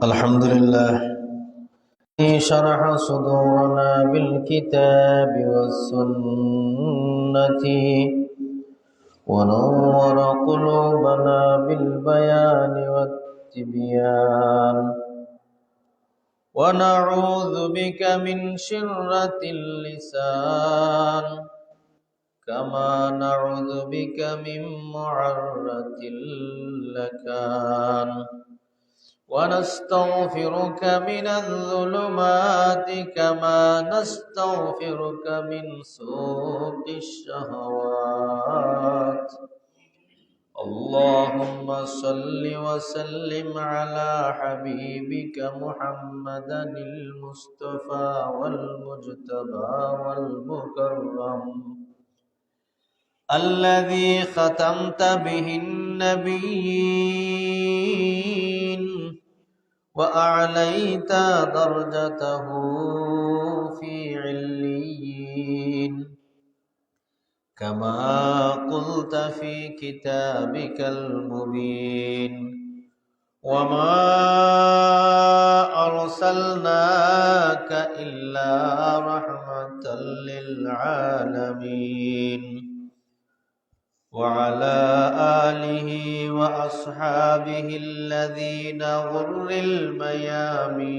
الحمد لله شرح صدورنا بالكتاب والسنة ونور قلوبنا بالبيان والتبيان ونعوذ بك من شرة اللسان كما نعوذ بك من معرة اللكان ونستغفرك من الظلمات كما نستغفرك من سوء الشهوات اللهم صل وسلم على حبيبك محمدا المصطفى والمجتبى والمكرم الذي ختمت به النبيين وأعليت درجته في عليين كما قلت في كتابك المبين وما أرسلناك إلا رحمة للعالمين وعلى آله وأصحابه الذين غر الميامين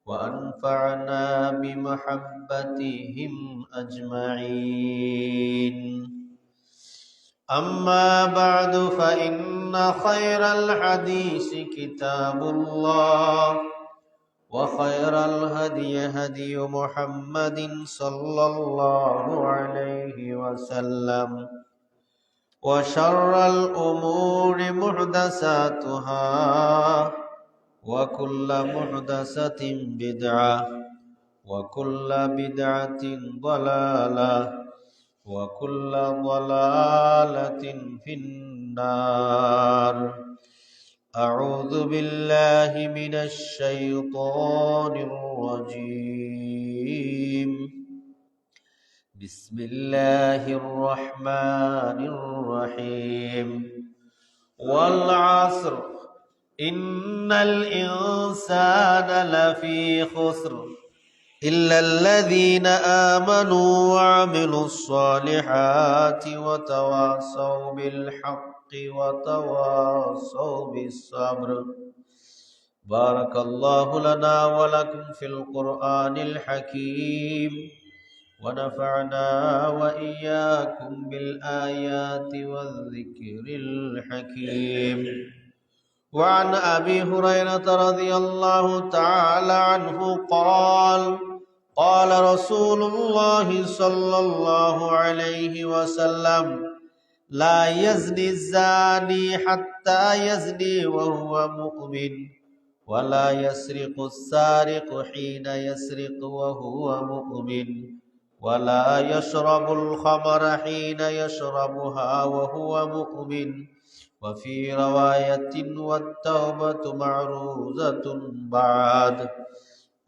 وأنفعنا بمحبتهم أجمعين أما بعد فإن خير الحديث كتاب الله وخير الهدي هدي محمد صلى الله عليه وسلم وشر الأمور محدثاتها وكل محدثة بدعة وكل بدعة ضلالة وكل ضلالة في النار أعوذ بالله من الشيطان الرجيم بسم الله الرحمن الرحيم والعصر إن الإنسان لفي خسر إلا الذين آمنوا وعملوا الصالحات وتواصوا بالحق وتواصوا بالصبر بارك الله لنا ولكم في القرآن الحكيم ونفعنا وإياكم بالآيات والذكر الحكيم وعن أبي هريرة رضي الله تعالى عنه قال قال رسول الله صلى الله عليه وسلم لا يزني الزاني حتى يزني وهو مؤمن ولا يسرق السارق حين يسرق وهو مؤمن ولا يشرب الخمر حين يشربها وهو مؤمن وفي رواية والتوبة معروضة بعد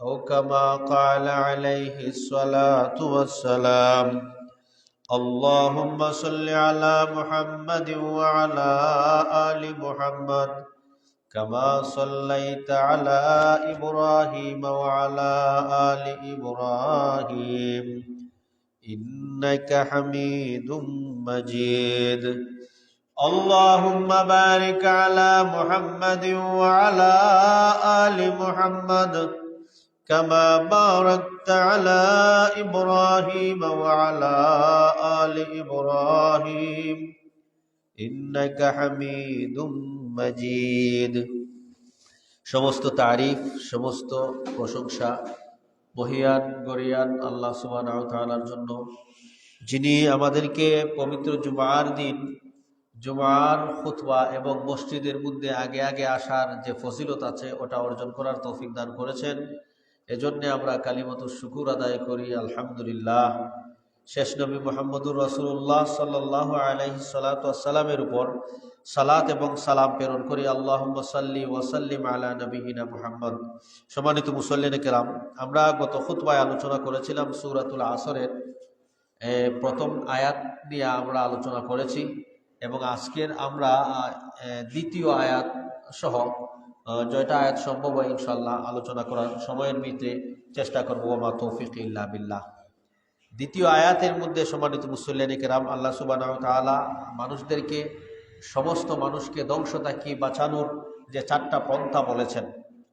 أو كما قال عليه الصلاة والسلام اللهم صل على محمد وعلى آل محمد كما صليت على إبراهيم وعلى آل إبراهيم إنك حميد مجيد اللهم بارك على محمد وعلى آل محمد كما باركت على إبراهيم وعلى آل إبراهيم إنك حميد مجيد সমস্ত তারিফ সমস্ত প্রশংসা মহিয়ান গরিয়ান আল্লাহ সুবহানাহু ওয়া তাআলার জন্য যিনি আমাদেরকে পবিত্র জুমার দিন জুমার খুতবা এবং মসজিদের মধ্যে আগে আগে আসার যে ফজিলত আছে ওটা অর্জন করার তৌফিক দান করেছেন এজন্য আমরা কালিমাতুশ শুকুর আদায় করি আলহামদুলিল্লাহ শেষ নবী মুহাম্মদুর রাসূলুল্লাহ সাল্লাল্লাহু আলাইহি সাল্লাতু ওয়াসসালামের উপর সালাত এবং সালাম প্রেরণ করি আল্লাহুম্মা সাল্লি ওয়া সাল্লিম আলা নবিয়িনা মুহাম্মদ সম্মানিত মুসল্লিনে কেরাম আমরা গত খুতবায় আলোচনা করেছিলাম সূরাতুল আসরের প্রথম আয়াত নিয়ে আমরা আলোচনা করেছি এবং আজকের আমরা দ্বিতীয় আয়াত সহ জয়টা আয়াত সম্ভব হয় ইনশাআল্লাহ আলোচনা করার সময়ের ভিতরে চেষ্টা করবো। ওয়া তৌফিক ইল্লা বিল্লাহ। দ্বিতীয় আয়াতের মধ্যে সম্মানিত মুসল্লিয়ান কিরাম, আল্লাহ সুবহানাহু ওয়া তাআলা মানুষদেরকে, সমস্ত মানুষকে ধ্বংস থেকে বাঁচানোর যে 4টা পন্থা বলেছেন,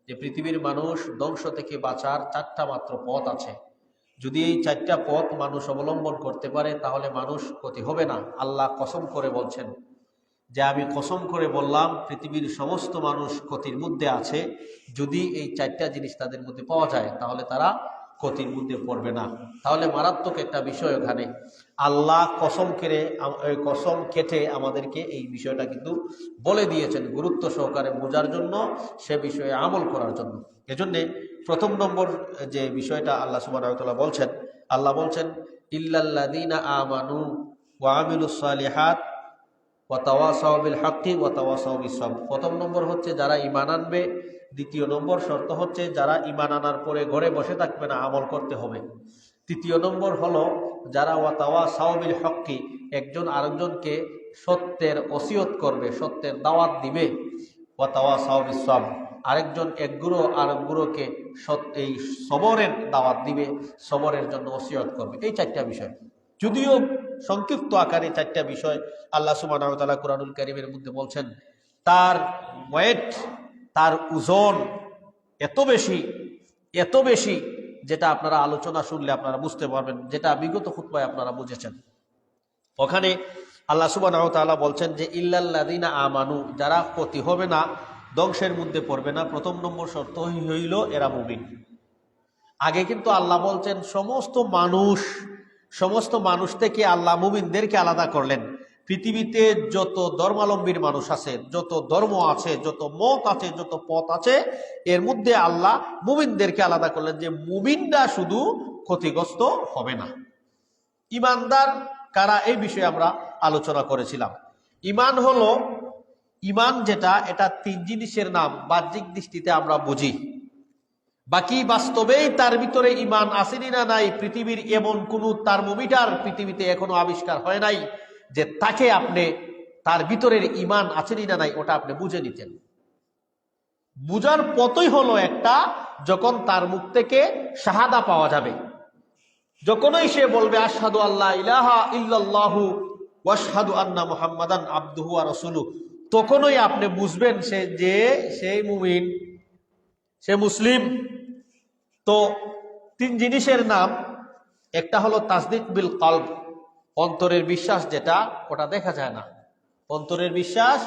যে পৃথিবীর মানুষ ধ্বংস থেকে বাঁচার 4টা মাত্র পথ আছে। যদি এই 4টা পথ মানুষ অবলম্বন করতে পারে তাহলে মানুষ ক্ষতি হবে না। আল্লাহ কসম করে বলছেন যে আমি কসম করে বললাম পৃথিবীর সমস্ত মানুষ ক্ষতির মধ্যে আছে। যদি এই 4টা জিনিস তাদের মধ্যে পাওয়া যায় তাহলে তারা ক্ষতির মধ্যে পড়বে না। তাহলে মারাত্মক একটা বিষয় ওখানে আল্লাহ কসম কেটে আমাদেরকে এই বিষয়টা কিন্তু বলে দিয়েছেন গুরুত্ব সহকারে বোঝার জন্য, সে বিষয়ে আমল করার জন্য। এজন্যে প্রথম নম্বর যে বিষয়টা আল্লাহ সুবহানাহু ওয়া তাআলা বলছেন, আল্লাহ বলছেন ইল্লাল্লাযীনা আমানু ওয়া আমিলুস সালিহাত ওয়া তাওয়াসাউ বিল হাক্কি ওয়া তাওয়াসাউ বিস সাবর। প্রথম নম্বর হচ্ছে যারা ঈমান আনবে। দ্বিতীয় নম্বর শর্ত হচ্ছে যারা ঈমান আনার পরে ঘরে বসে থাকবে না, আমল করতে হবে। তৃতীয় নম্বর হলো যারা ওয়া তাওয়াসাউ বিল হাক্কি, একজন আরেকজনকে সত্যের ওসিয়ত করবে, সত্যের দাওয়াত দিবে। ওয়া তাওয়াসাউ বিস সাবর, আরেকজন একগুরো আরেকগুরোকে এই সবরের দাওয়াত দিবে, সবরের জন্য ওসিয়ত করবে। এই 4টা বিষয়, যদিও সংক্ষিপ্ত আকারে 4টা বিষয় আল্লাহ সুবহানাহু ওয়া তাআলা কুরআনুল কারীমের মধ্যে বলছেন, তার ওয়েট, তার ওজন এত বেশি যেটা আপনারা আলোচনা শুনলে আপনারা বুঝতে পারবেন, যেটা বিগত খুতবায় আপনারা বুঝেছেন। ওখানে আল্লাহ সুবহানাহু ওয়া তাআলা বলছেন যে ইল্লাল্লাযীনা আমানু, যারা ক্ষতি হবে না, ধ্বংসের মধ্যে পড়বে না। প্রথম নম্বর শর্ত হইল এরা মুমিন। আগে কিন্তু আল্লাহ বলছেন সমস্ত মানুষ থেকে আল্লাহ মুমিনদেরকে আলাদা করলেন। পৃথিবীতে যত ধর্মাবলম্বীর মানুষ আছে, যত ধর্ম আছে, যত মত আছে, যত পথ আছে, এর মধ্যে আল্লাহ মুমিনদেরকে আলাদা করলেন যে মুমিনরা শুধু ক্ষতিগ্রস্ত হবে না। ঈমানদার কারা, এই বিষয়ে আমরা আলোচনা করেছিলাম। ঈমান যেটা, এটা 3 জিনিসের নাম বাহ্যিক দৃষ্টিতে আমরা বুঝি, বাকি বাস্তবেই তার ভিতরে ঈমান আসেনি না নাই, পৃথিবীর এমন কোন থার্মোমিটার পৃথিবীতে এখনো আবিষ্কার হয় নাই যে তাকে আপনি তার ভিতরের ঈমান আসেনি না নাই ওটা আপনি বুঝে নিতেন। বুঝার পথই হলো একটা, যখন তার মুখ থেকে শাহাদা পাওয়া যাবে, যখনই সে বলবে আশহাদু আল্লা ইলাহা ইল্লাল্লাহু ওয়া আশহাদু আন্না মুহাম্মাদান আবদুহু ওয়া রাসূলুহু, তখনই আপনি বুঝবেন সে মুমিন, সে মুসলিম। তো 3 জিনিসের নাম, একটা হলো তাসদিক বিল কলব, অন্তরের বিশ্বাস, যেটা ওটা দেখা যায় না, অন্তরের বিশ্বাস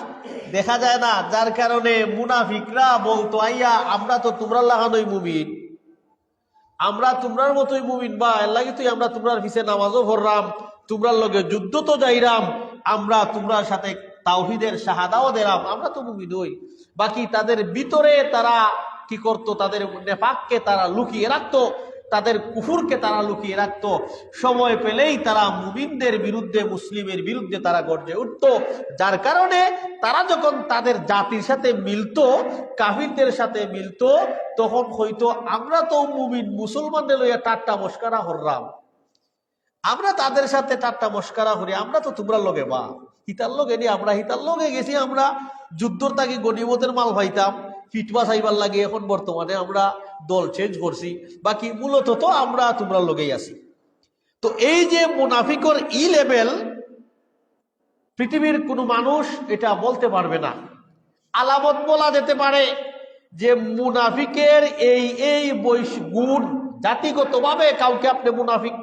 দেখা যায় না। যার কারণে মুনাফিকরা বলতো আইয়া আমরা তো তোমরা লাগানোই মুমিন, আমরা তোমরার মতোই মুমিন, বা আল্লাহকে তুই আমরা তোমরার পিছে নামাজও পড়লাম, তোমরার লগে যুদ্ধ তো যাইরাম, আমরা তোমরার সাথে তাওহীদের শাহাদাও দিলাম, আমরা তো মুমিন হই। বাকি তাদের ভিতরে তারা কি করতো, তাদের নেফাককে তারা লুকিয়ে রাখতো, তাদের কুফুরকে তারা লুকিয়ে রাখতো। সময় পেলেই তারা মুমিনদের বিরুদ্ধে, মুসলিমের বিরুদ্ধে তারা গর্জে উঠতো। যার কারণে তারা যখন তাদের জাতির সাথে মিলতো, কাফিরদের সাথে মিলতো, তখন হয়তো আমরা তো মুমিন, মুসলমানদের লইয়া ঠাট্টা মস্করা হররাম, আমরা তাদের সাথে ঠাট্টা মস্করা করি, আমরা তো তোমরা লগে বা হিতার লগে নি, আমরা হিতার লগে গেছি, আমরা যুদ্ধর তাকে গনিমতের মাল পাইতাম, ফিটবা চাইবার লাগে, এখন বর্তমানে আমরা দল চেঞ্জ করছি, বাকি মূলত তো আমরা তোমরা লগেই আছি। তো এই যে মুনাফিকর লেভেল, পৃথিবীর কোনো মানুষ এটা বলতে পারবে না। আলামত বলা যেতে পারে যে মুনাফিকের এই গুণ, জাতিগতভাবে কাউকে আপনি মুনাফিক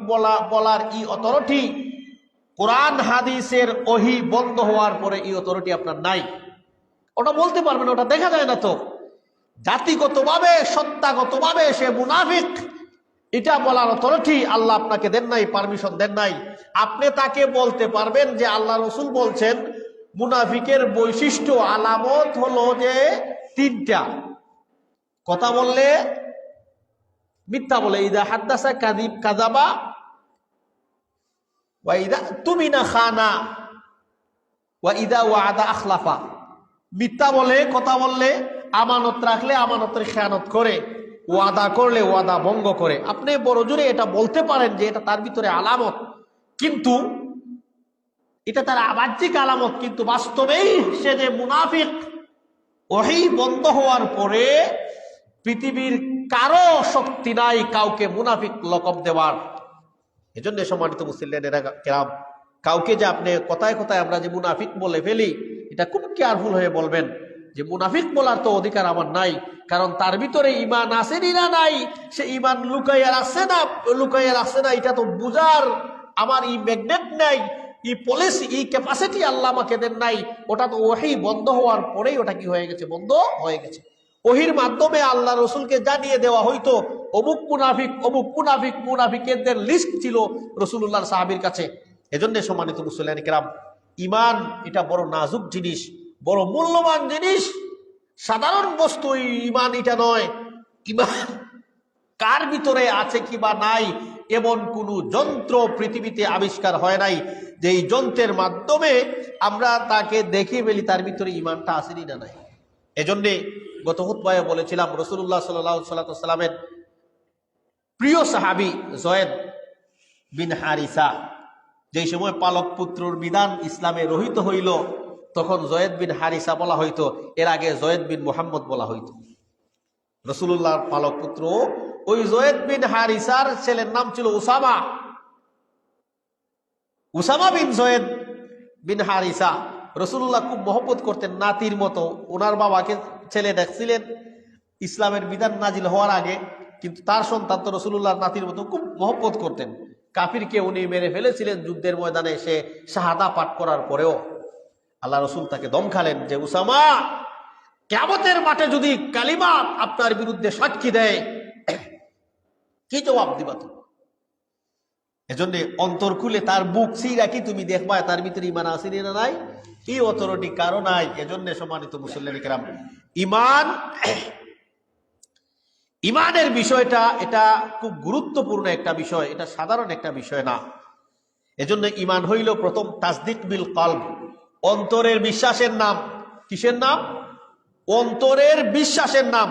বলার অথরিটি, কোরআন হাদিসের ওহী বন্ধ হওয়ার পরে অথরিটি আপনার নাই, ওটা বলতে পারবেন, ওটা দেখা যায় না। তো জাতিগতভাবে, সত্তাগতভাবে সে মুনাফিক, এটা বলার অথরিটি আল্লাহ আপনাকে দেন নাই, পারমিশন দেন নাই। আপনি তাকে বলতে পারবেন যে আল্লাহ রসুল বলছেন মুনাফিকের বৈশিষ্ট্য, আলামত হলো যে 3টা। কথা বললে মিথ্যা বলে, ইদা হাদ্দাসা কাযাবা ওয়া ইদা তুমিনা খানা ওয়া ইদা ওয়াদা আখলাফা। মিথ্যা বলে, কথা বললে, আমানত রাখলে আমানতের খেয়ানত করে, ওয়াদা করলে ওয়াদা ভঙ্গ করে। আপনি বড় জোরে এটা বলতে পারেন যে এটা তার ভিতরে আলামত, কিন্তু এটা তার বাহ্যিক আলামত, কিন্তু বাস্তবেই সে যে মুনাফিক ওহী বন্ধ হওয়ার পরে পৃথিবীর কারো শক্তি নাই কাউকে মুনাফিক লকব দেওয়ার। এজন্য সম্মানিত মুসলিমেরা কেরাম, কাউকে যে আপনি কথায় কথায় আমরা যে মুনাফিক বলে ফেলি, এটা খুব কেয়ারফুল হয়ে বলবেন যে মুনাফিক বলার তো অধিকার আমার নাই, কারণ তার ভিতরে ঈমান আসেনি না নাই, সে ঈমান লুকাইয়া রাখছে না, এটা তো বুঝার আমার এই ম্যাগনেট নাই, এই পলিসি, এই ক্যাপাসিটি আল্লাহ আমাকে দেন নাই। ওটা তো ওহী বন্ধ হওয়ার পরেই ওটা কি হয়ে গেছে, বন্ধ হয়ে গেছে। ওহির মাধ্যমে আল্লাহ রসুলকে জানিয়ে দেওয়া হইতো অমুক মুনাফিকের লিস্ট ছিল রসুল্লাহর সাহাবীর কাছে। এজন্য সম্মানিত মুসলিম কিরাম, ঈমান এটা বড় নাজুক জিনিস, বড় মূল্যবান জিনিস, সাধারণ বস্তু ঈমান এটা নয়। ঈমান কার ভিতরে আছে কি বা নাই, এমন কোন যন্ত্র পৃথিবীতে আবিষ্কার হয় নাই যে এই যন্ত্রের মাধ্যমে আমরা তাকে দেখে ফেলি তার ভিতরে ঈমানটা আসেনি না নাই। এজন্যে গত খুতবায় বলেছিলাম, রাসূলুল্লাহ সাল্লাল্লাহু আলাইহি ওয়াসাল্লামের প্রিয় সাহাবী যয়েদ বিন হারিসা, যেই সময় পালক পুত্রর বিধান ইসলামে রহিত হইল, তখন যয়েদ বিন হারিসা বলা হইতো, এর আগে যয়েদ বিন মুহাম্মদ বলা হইতো। রাসূলুল্লাহর পালক পুত্র ওই যয়েদ বিন হারিসার ছেলের নাম ছিল উসামা বিন যয়েদ বিন হারিসা। রাসূলুল্লাহ খুব মহব্বত করতেন, নাতির মতো। ওনার বাবাকে ছেলে দেখছিলেন ইসলামের বিধান নাজিল হওয়ার আগে, কিন্তু তার সন্তান তো রাসূলুল্লাহর নাতির মতো খুব মহব্বত করতেন। কাফিরকে উনি মেরে ফেলেছিলেন যুদ্ধের ময়দানে, সে শাহাদা পাঠ করার পরেও আল্লাহ রসুল তাকে দমখালেন যে উসামা, কিয়ামতের মাঠে যদি কালিমা আপনার বিরুদ্ধে সাক্ষী দেয়, কি জবাব দিবা তুমি? এজন্য অন্তর খুলে তার বুক ছিঁড়া কি তুমি দেখবা তার ভিতরে ঈমান আছে না নাই, এই অথরিটি কারো নাই। এজন্য সম্মানিত মুসলিম কিরাম, ঈমানের বিষয়টা এটা খুব গুরুত্বপূর্ণ একটা বিষয়, এটা সাধারণ একটা বিষয় না। এজন্য ঈমান হইল প্রথম তাসদিক বিল কলব, অন্তরের বিশ্বাসের নাম। কিসের নাম? অন্তরের বিশ্বাসের নাম।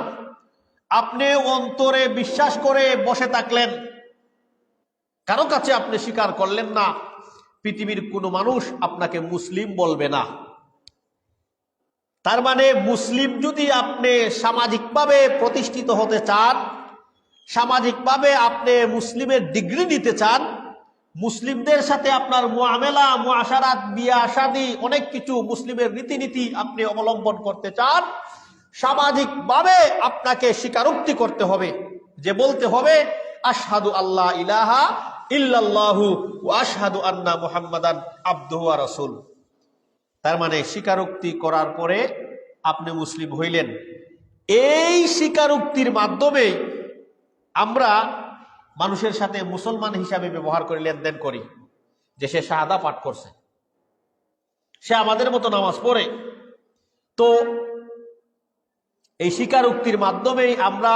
আপনি অন্তরে বিশ্বাস করে বসে থাকলেন, কারো কাছে আপনি স্বীকার করলেন না, পৃথিবীর কোনো মানুষ আপনাকে মুসলিম বলবে না। তার মানে মুসলিম যদি আপনি সামাজিকভাবে প্রতিষ্ঠিত হতে চান, সামাজিকভাবে আপনি মুসলিমের ডিগ্রি নিতে চান, মুসলিমদের সাথে আপনার মুআমেলা, মুআশারাত, বিয়া শাদী, অনেক কিছু মুসলিমের রীতিনীতি আপনি অবলম্বন করতে চান, সামাজিকভাবে আপনাকে স্বীকারোক্তি করতে হবে, যে বলতে হবে আশহাদু আল্লা ইলাহা ইল্লাল্লাহু ওয়া আশহাদু আন্না মুহাম্মাদান আবদুহু ওয়া রাসূল। তার মানে স্বীকারোক্তি করার পরে আপনি মুসলিম হইলেন। এই স্বীকারোক্তির মাধ্যমে আমরা মানুষের সাথে মুসলমান হিসাবে ব্যবহার করি, লেনদেন করি, যে সে শাহাদা পাঠ করছে, সে আমাদের মতো নামাজ পড়ে। তো এই স্বীকারোক্তির মাধ্যমেই আমরা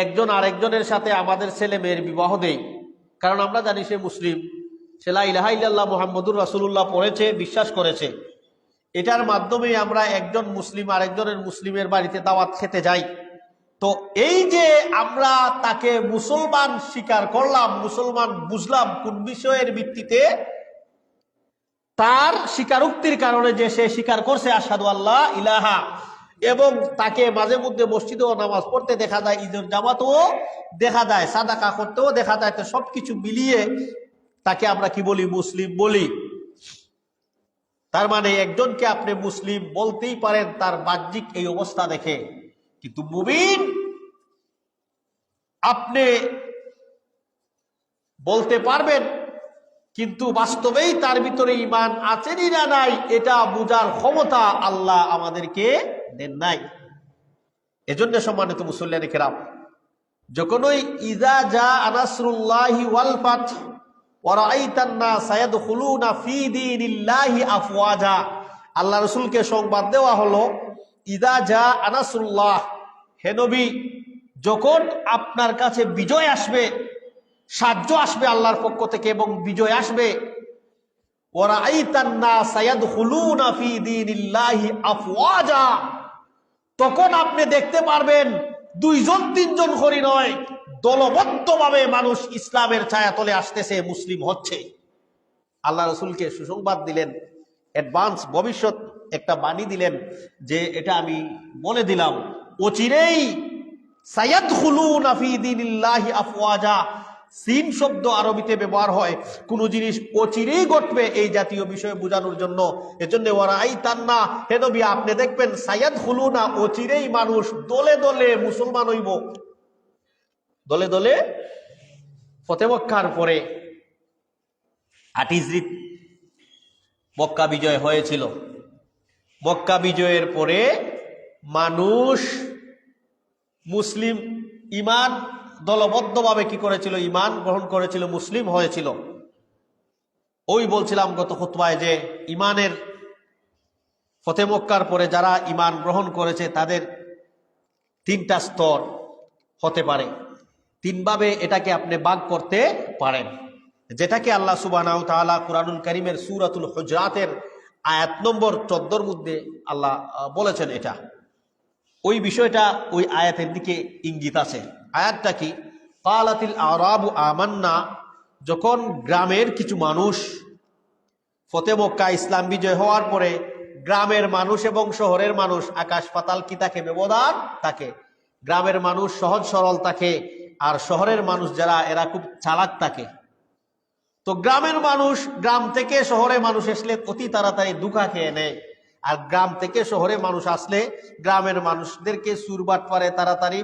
একজন আরেকজনের সাথে আমাদের ছেলে মেয়ের বিবাহ দেই, কারণ আমরা জানি সে মুসলিম, সে লা ইলাহা ইল্লাল্লাহ মুহাম্মাদুর রাসূলুল্লাহ পড়েছে, বিশ্বাস করেছে। এটার মাধ্যমে আমরা একজন মুসলিম আরেকজনের মুসলিমের বাড়িতে দাওয়াত খেতে যাই। তো এই যে আমরা তাকে মুসলমান স্বীকার করলাম, মুসলমান বুঝলাম কোন বিষয়ের ভিত্তিতে, তার স্বীকারোক্তির কারণে যে সে স্বীকার করছে আশহাদু আল্লাহ ইলাহা, এবং তাকে মাঝে মধ্যে মসজিদেও নামাজ পড়তে দেখা যায়, ঈদের জামাতেও দেখা যায়, সাদাকা করতেও দেখা যায়। তো সবকিছু মিলিয়ে তাকে আমরা কি বলি? মুসলিম বলি। তার মানে একজনকে আপনি মুসলিম বলতেই পারেন তার বাহ্যিক এই অবস্থা দেখে, কিন্তু মুমিন আপনি বলতে পারবেন, কিন্তু বাস্তবেই তার ভিতরে ঈমান আছে না নাই এটা বুঝার ক্ষমতা আল্লাহ আমাদেরকে দেন নাই। এজন্য সম্মানিত মুসল্লিয়ান কিরাম, যখনই ইযা জা নাসরুল্লাহি ওয়াল ফাত ওয়া রাআইতান নাস ইয়াদখুলুনা ফি দীনিল্লাহি আফওয়াজা, আল্লাহ রাসূলকে সংবাদ দেওয়া হলো ইযা জা নাসরুল্লাহ, হে নবী, যখন আপনার কাছে বিজয় আসবে, সাহায্য আসবে আল্লাহর পক্ষ থেকে এবং বিজয় আসবে, ওয়া রাআইতান নাস ইয়াদখুলুনা ফি দীনিল্লাহি আফওয়াজা, তখন আপনি দেখতে পারবেন দুইজন তিনজন করে নয়, দলবদ্ধভাবে মানুষ ইসলামের ছায়াতলে আসতেছে, মুসলিম হচ্ছে। আল্লাহ রাসূলকে সুসংবাদ দিলেন, অ্যাডভান্স ভবিষ্যৎ একটা বাণী দিলেন যে এটা আমি বলে দিলাম, অচিরেই সায়াদখুলুনা ফি দীনিল্লাহি আফওয়াজা। সিন শব্দ আরবিতে ব্যবহার হয় কোন জিনিস অচিরেই ঘটবে এই জাতীয় বিষয়ে বোঝানোর জন্য। এজন্য ওয়ারাআইতান্না, হে নবী আপনি দেখবেন সায়াদখুলুনা, অচিরেই মানুষ দলে দলে মুসলমান হইব, দলে দলে। ফতে মক্কার পরে 8 হিজরীত মক্কা বিজয় হয়েছিল। মক্কা বিজয়ের পরে মানুষ মুসলিম ইমান দলবদ্ধভাবে কি করেছিল, ইমান গ্রহণ করেছিল, মুসলিম হয়েছিল। ওই বলছিলাম গত খুতবায় যে ইমানের ফতে মক্কার পরে যারা ইমান গ্রহণ করেছে তাদের 3টা স্তর হতে পারে, 3 ভাবে এটাকে আপনি ভাগ করতে পারেন, যেটাকে আল্লাহ সুবহানাহু ওয়া তাআলা কুরআনুল কারীমের সূরাতুল হুজরাতের আয়াত নম্বর 14 মধ্যে আল্লাহ বলেছেন। এটা ওই বিষয়টা ওই আয়াতের দিকে ইঙ্গিত আছে। আয়াতটা কি? ক্বালাতিল আরাবু আমান্না, যখন গ্রামের কিছু মানুষ ফতে মক্কা ইসলাম বিজয় হওয়ার পরে গ্রামের মানুষ এবং শহরের মানুষ আকাশ পাতাল কি থাকে, ব্যবধান থাকে। গ্রামের মানুষ সহজ সরল থাকে আর শহরের মানুষ যারা এরা খুব চালাক থাকে। তো গ্রামের মানুষ গ্রাম থেকে শহরে মানুষ আসলে অতি তাড়াতাড়ি ধোঁকা খেয়ে নেয়, আর গ্রাম থেকে শহরে মানুষ আসলে গ্রামের মানুষদেরকে সুরবাট পারে তাড়াতাড়ি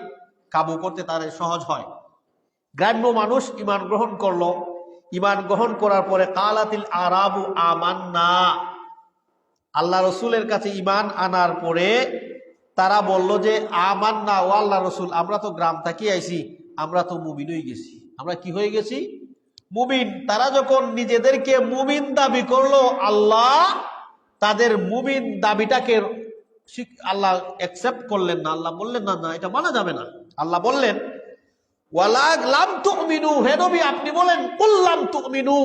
কাবু করতে তাদের সহজ হয়। গ্রাম্য মানুষ ইমান গ্রহণ করলো, ইমান গ্রহণ করার পরে কালাতিল আরাবু আমান্না, আল্লাহ রসুলের কাছে ইমান আনার পরে তারা বলল যে আমান্না, ও আল্লাহ রসুল আমরা তো গ্রাম থেকে আইছি, আমরা তো মুমিন হয়ে গেছি। আমরা কি হয়ে গেছি? মুমিন। তারা যখন নিজেদেরকে মুমিন দাবি করলো, আল্লাহ তাদের মুমিন দাবিটাকে আল্লাহ অ্যাকসেপ্ট করলেন না। আল্লাহ বললেন না, না এটা মানা যাবে না। আল্লাহ বললেন ওয়ালা লাম তুমিনু, হে নবী আপনি বলেন কুল লাম তুমিনু,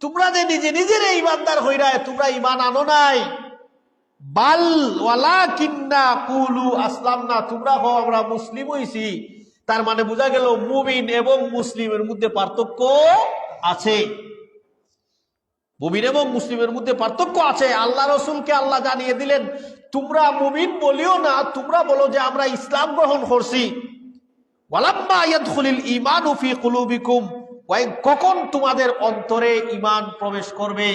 তোমরা যে নিজে নিজের ইমানদার হইরায় তোমরা ইমান আনো নাই, বাল ওয়ালাকিন্না কুলু আসলামনা, তোমরা হও আমরা মুসলিম হইছি। তার মানে বোঝা গেল মুমিন এবং মুসলিমের মধ্যে পার্থক্য আছে। মুমিন এবং মুসলিমের মধ্যে পার্থক্য আছে। আল্লাহ রসুলকে আল্লাহ জানিয়ে দিলেন তোমরা মুমিন বলিও না, তোমরা বলো যে আমরা ইসলাম গ্রহণ করছি। ওয়ালাম্মা ইয়াদখুলিল ঈমানু ফি কুলুবিকুম, কখন তোমাদের অন্তরে ঈমান প্রবেশ করবে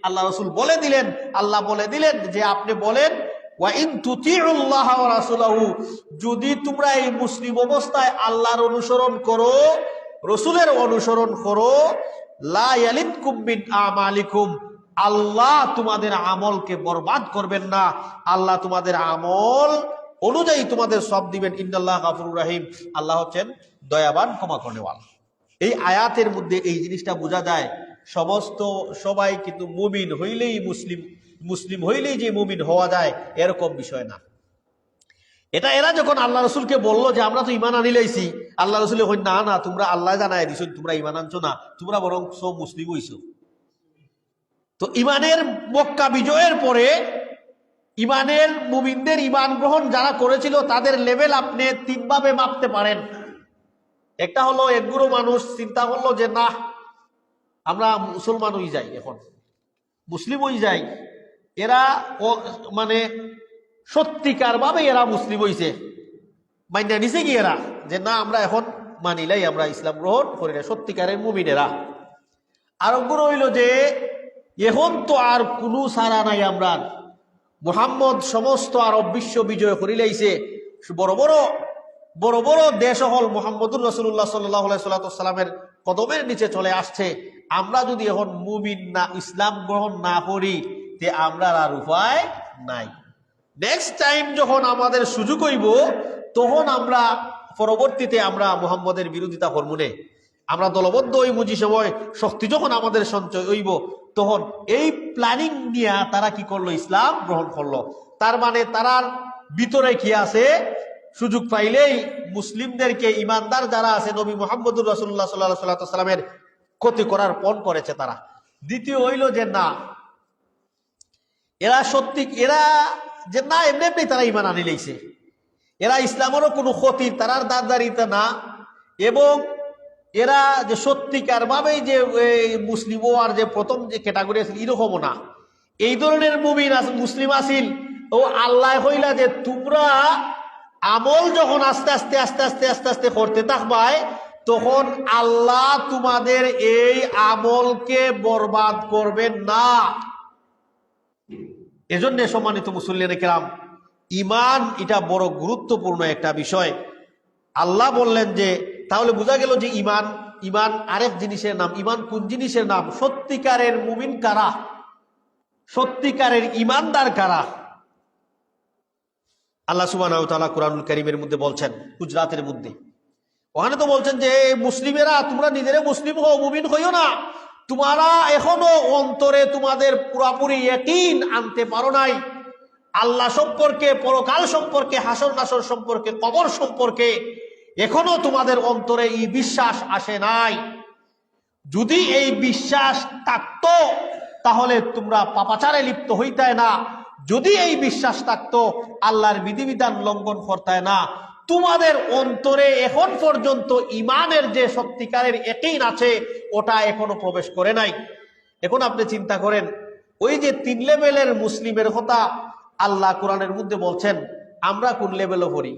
আল্লাহ রসুল বলে দিলেন। আল্লাহ বলে দিলেন যে আপনি বলেন ওয়া ইন তুতিউল্লাহ ওয়া রাসূলাহু, যদি তোমরা এই মুসলিম অবস্থায় আল্লাহর অনুসরণ করো, রসুলের অনুসরণ করো, লা ইয়ালিদকুম মিন আমালিকুম, আল্লাহ তোমাদের আমলকে বরবাদ করবেন না, আল্লাহ তোমাদের আমল অনুযায়ী তোমাদের সব দিবেন। ইন্নাল্লাহ গাফুরুর রহিম, আল্লাহ হচ্ছেন দয়াবান ক্ষমা করেওয়ালা। এই আয়াতের মধ্যে এই জিনিসটা বোঝা যায় সমস্ত সবাই কিন্তু মুমিন হইলেই মুসলিম হইলেই যে মুমিন হওয়া যায় এরকম বিষয় না। এটা এরা যখন আল্লাহ রসুলকে বললো যে আমরা তো ইমান আনিলাইছি, আল্লাহ রসুল না না তোমরা আল্লাহ জানায় দিছো তোমরা ইমান আনছো না, তোমরা বরং সব মুসলিম হইছো। তো ইমানের মক্কা বিজয়ের পরে ইমানের মুমিনদের ইমান গ্রহণ যারা করেছিল তাদের লেভেল আপনি 3 ভাবে মাপতে পারেন। একটা হলো একগুলো মানুষ চিন্তা করলো যে না আমরা মুসলমান হয়ে যাই, এখন মুসলিম হয়ে যাই। এরা মানে সত্যিকার ভাবে এরা মুসলিম হইছে, মাইনা নিছে কি এরা যে না আমরা এখন মানিলাই, আমরা ইসলাম গ্রহণ করি না, সত্যিকারের মুমিন এরা। আর একগুলো হইল যে এখন তো আর কোনো সারা নাই, আমরা মুহাম্মদ সমস্ত আরব বিশ্ব বিজয় করিলাইছে, বড় বড় বড় দেশ হল মুহাম্মদুর রাসূলুল্লাহ সাল্লাল্লাহু আলাইহি সাল্লামের কদমের নিচে চলে আসছে। আমরা যদি এখন মুমিন না ইসলাম গ্রহণ না করি তে আমরা আর উপায় নাই। নেক্সট টাইম যখন আমাদের সুযোগ হইব তখন আমরা পরবর্তীতে আমরা মুহাম্মদের বিরোধিতা করব না, আমরা দলবদ্ধ হইব। যে সময় শক্তি যখন আমাদের সঞ্চয় হইব তখন এই প্ল্যানিং নিয়ে তারা কি করলো, ইসলাম গ্রহণ করলো। তার মানে তারার ভিতরে কি আছে, সুযোগ পাইলেই মুসলিমদেরকে ইমানদার যারা আছে নবী মুহাম্মদুর রাসূলুল্লাহ সাল্লাল্লাহু আলাইহি ওয়াসাল্লামের ক্ষতি করার পণ করেছে তারা। দ্বিতীয় হইল যে না এরা সত্যি এরা যে না এমনি এমনি তারা ইমান আনি লাইছে, এরা ইসলামেরও কোনো ক্ষতি তারার দাঁড়দারিতে না, এবং এরা যে সত্যিকার ভাবেই যে মুসলিম আর যে প্রথম যে ক্যাটাগরি আছে এরকমও না। এই ধরনের মুমিন মুসলিম আসিল, ও আল্লাহ কইলা যে তোমরা আমল যখন আস্তে আস্তে আস্তে আস্তে আস্তে আস্তে করতে থাকবাই, তখন আল্লাহ তোমাদের এই আমলকে বরবাদ করবেন না। এজন্য সম্মানিত মুসল্লিয়ানে কেরাম, ইমান এটা বড় গুরুত্বপূর্ণ একটা বিষয়। আল্লাহ বললেন যে তাহলে বোঝা গেল যে ইমান, ইমান আরেক জিনিসের নাম। ইমান কোন জিনিসের নাম? সত্যিকারের মুমিন কারা, সত্যিকারের ইমানদার কারা? আল্লাহ সুবহানাহু ওয়া তাআলা কুরআনুল কারীমের মধ্যে বলছেন, হুজরাতের মধ্যে, ওখানে তো বলছেন যে মুসলিমেরা তোমরা নিজেরা মুসলিম হও, মুমিন হইও না, তোমরা এখনো অন্তরে তোমাদের পুরাপুরি ইয়াকিন আনতে পারো নাই। আল্লাহ সম্পর্কে, পরকাল সম্পর্কে, হাসর নাসর সম্পর্কে, কবর সম্পর্কে এখনো তোমাদের অন্তরে এই বিশ্বাস আসে নাই। যদি এই বিশ্বাস থাকতো তাহলে তোমরা পাপাচারে লিপ্ত হইতে না। যদি এই বিশ্বাস থাকতো আল্লাহর বিধিবিধান লঙ্ঘন করতে না। তোমাদের অন্তরে এখন পর্যন্ত ইমানের যে সত্যিকারের ইয়াকিন আছে ওটা এখনো প্রবেশ করে নাই। এখন আপনি চিন্তা করেন, ওই যে 3 লেভেলের মুসলিমের কথা আল্লাহ কোরআনের মধ্যে বলছেন, আমরা কোন লেভেলে করি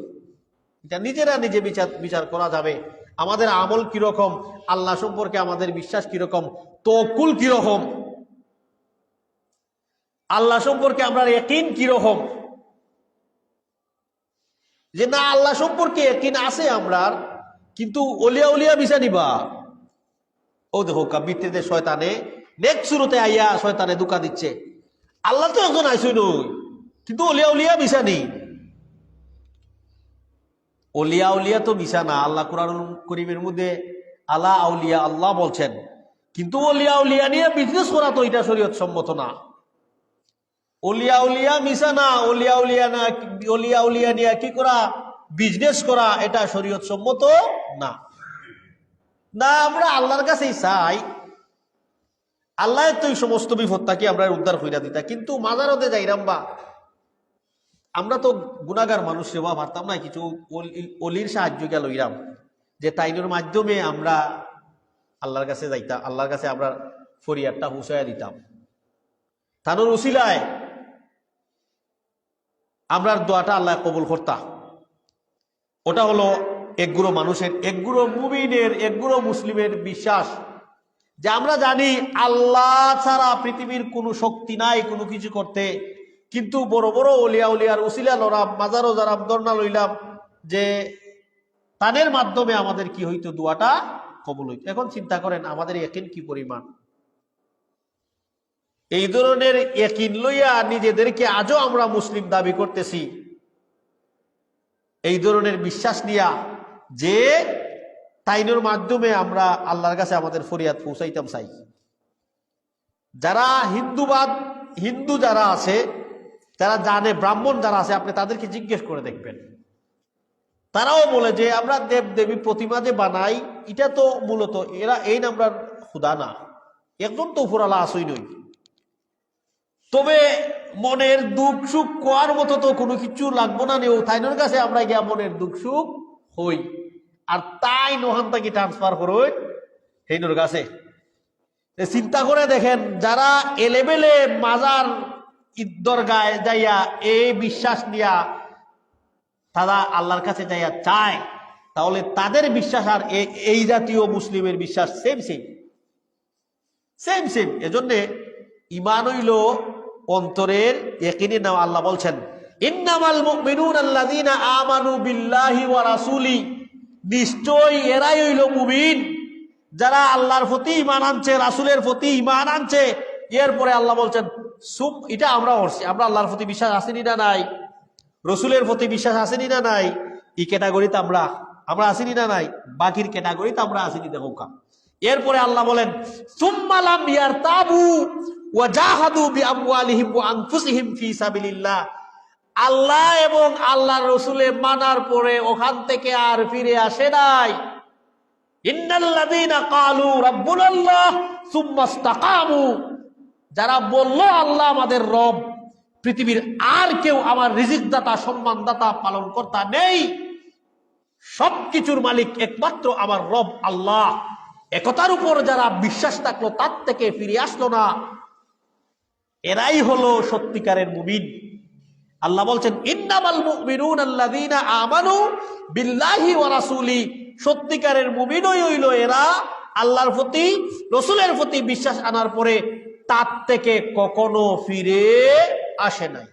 এটা নিজেরা নিজে বিচার করা যাবে। আমাদের আমল কিরকম, আল্লাহ সম্পর্কে আমাদের বিশ্বাস কিরকম, তাওয়াক্কুল কিরকম, আল্লাহ সম্পর্কে আমরা ইয়াকিন কিরকম। যে না আল্লাহ সম্পর্কে ইয়াকিন আছে আমরা, কিন্তু ওলিয়া উলিয়া বিচার নিবা। ও দেখো কাবিতে শয়তানে নেক শুরুতে আইয়া শয়তানে ধোঁকা দিচ্ছে। আল্লাহ তো একজন আইসই নই, কিন্তু ওলিয়া উলিয়া মিশা নেই। ওলিয়া উলিয়া তো মিশা না। আল্লাহ কুরআনুল কারীমের মধ্যে আলা আউলিয়া আল্লাহ বলছেন, কিন্তু ওলিয়া উলিয়া নিয়ে বিজনেস করা তো এটা শরীয়ত সম্মত না। ওলিয়া উলিয়া মিশা না, ওলিয়া উলিয়া না, ওলিয়া উলিয়া নিয়ে কি করা, বিজনেস করা, এটা শরীয়ত সম্মত না। না, আমরা আল্লাহর কাছেই চাই, আল্লাহ তো এই সমস্ত বিপদ থাকি আমরা উদ্ধার কইরা দিতা, কিন্তু মাজারতে যাইরাম বা আমরা তো গুনাহগার মানুষ সেবা পারতাম না কিছু অলির সাহায্য গেল লইরাম, যে তাইনের মাধ্যমে আমরা আল্লাহর কাছে যাইতাম, আল্লাহর কাছে আমরা ফরিয়াদটা পৌঁছাইয়া দিতাম, তানোর উসিলায় আমরা দোয়াটা আল্লাহ কবুল করতাম। ওটা হলো একগুলো মানুষের, একগুলো মুমিনের, একগুলো মুসলিমের বিশ্বাস যে আমরা জানি আল্লাহ ছাড়া পৃথিবীর কোনো শক্তি নাই কোনো কিছু করতে, কিন্তু বড় বড় ওলিয়া উলিয়ার উসিলা লড়াম, মাজারও যারাম, দর্না লইলাম, যে তাদের মাধ্যমে আমাদের কি হইতো, দোয়াটা কবুল হইতো। এখন চিন্তা করেন আমাদের ইয়াকিন কি পরিমাণ। এই ধরনের ইয়াকিন লইয়া নিজেদেরকে আজও আমরা মুসলিম দাবি করতেছি, এই ধরনের বিশ্বাস নিয়া যে তাইনের মাধ্যমে আমরা আল্লাহর কাছে আমাদের ফরিয়াদ পৌঁছাইতাম চাই। যারা হিন্দুবাদ, হিন্দু যারা আছে, যারা জানে, ব্রাহ্মণ যারা আছে, আপনি তাদেরকে জিজ্ঞেস করে দেখবেন, তারাও বলে যে আমরা দেব দেবী প্রতিমা যে বানাই এটা তো মূলত এরা এই নামরার খুদা না, একদম তো উপরালা আসই নই। তবে মনের দুঃখ সুখ কোয়ার মতো তো কোনো কিছু লাগবো না নেও, তাইনের কাছে আমরা গিয়া মনের দুঃখ সুখ হই, আর তাই নোহান তাকে ট্রান্সফার করই হেইনোর কাছে। চিন্তা করে দেখেন, যারা এলেবেলে মাজার দরগায় যাইয়া এই বিশ্বাস নিয়া তারা আল্লাহর কাছে যাইয়া চায়, তাহলে তাদের বিশ্বাস আর এই জাতীয় মুসলিমের বিশ্বাস সেম সেম সেম সেম। এজন্য ঈমান হইল অন্তরের ইয়াকিনের নাম। আল্লাহ বলছেন, ইন্নামাল মুমিনুনা আল্লাযীনা আমানু বিল্লাহি ওয়া রাসূলি, নিশ্চয়ই এরাই হইল মুমিন যারা আল্লাহর প্রতি ঈমান আনছে, রাসূলের প্রতি ঈমান আনছে। এরপরে আল্লাহ বলছেন এটা আমরা করছি, আমরা আল্লাহর প্রতি বিশ্বাস আসেনি না নাই, রসুলের প্রতি বিশ্বাস আসেনি না নাই, এই ক্যাটাগরিতে আমরা আসিনি না নাই, বাকির ক্যাটাগরিতে আমরা আসিনি। দেখো কা এরপরে আল্লাহ বলেন, সুম্মা লাম ইয়ারতাবু ওয়া জাহাদু বিআমওয়ালিহিম ওয়া আনফুসিহিম ফি সাবিলিল্লাহ, আল্লাহ এবং আল্লাহর রাসূলের মানার পরে ওখান থেকে আর ফিরে আসে নাই। ইন্নাল্লাযীনা ক্বালু রাব্বুনাল্লাহ সুম্মা ইসতাকামু, যারা বলল আল্লাহ আমাদের রব, পৃথিবীর আর কেউ আমার রিজিক দাতা, সম্মান দাতা, পালন কর্তা নেই, সবকিছুর মালিক একমাত্র আমার রব আল্লাহ, একতার উপর যারা বিশ্বাস থাকলো তার থেকে ফিরে আসলো না, এরাই হলো সত্যিকারের মুমিন। আল্লাহ বলছেন ইন্নামাল মুমিনুনা আল্লাযীনা আমানু বিল্লাহি ওয়া রাসূলি, সত্যিকারের মুমিনই হইল এরা আল্লাহর প্রতি রাসূলের প্রতি বিশ্বাস আনার পরে তার থেকে কখনো ফিরে আসে নাই।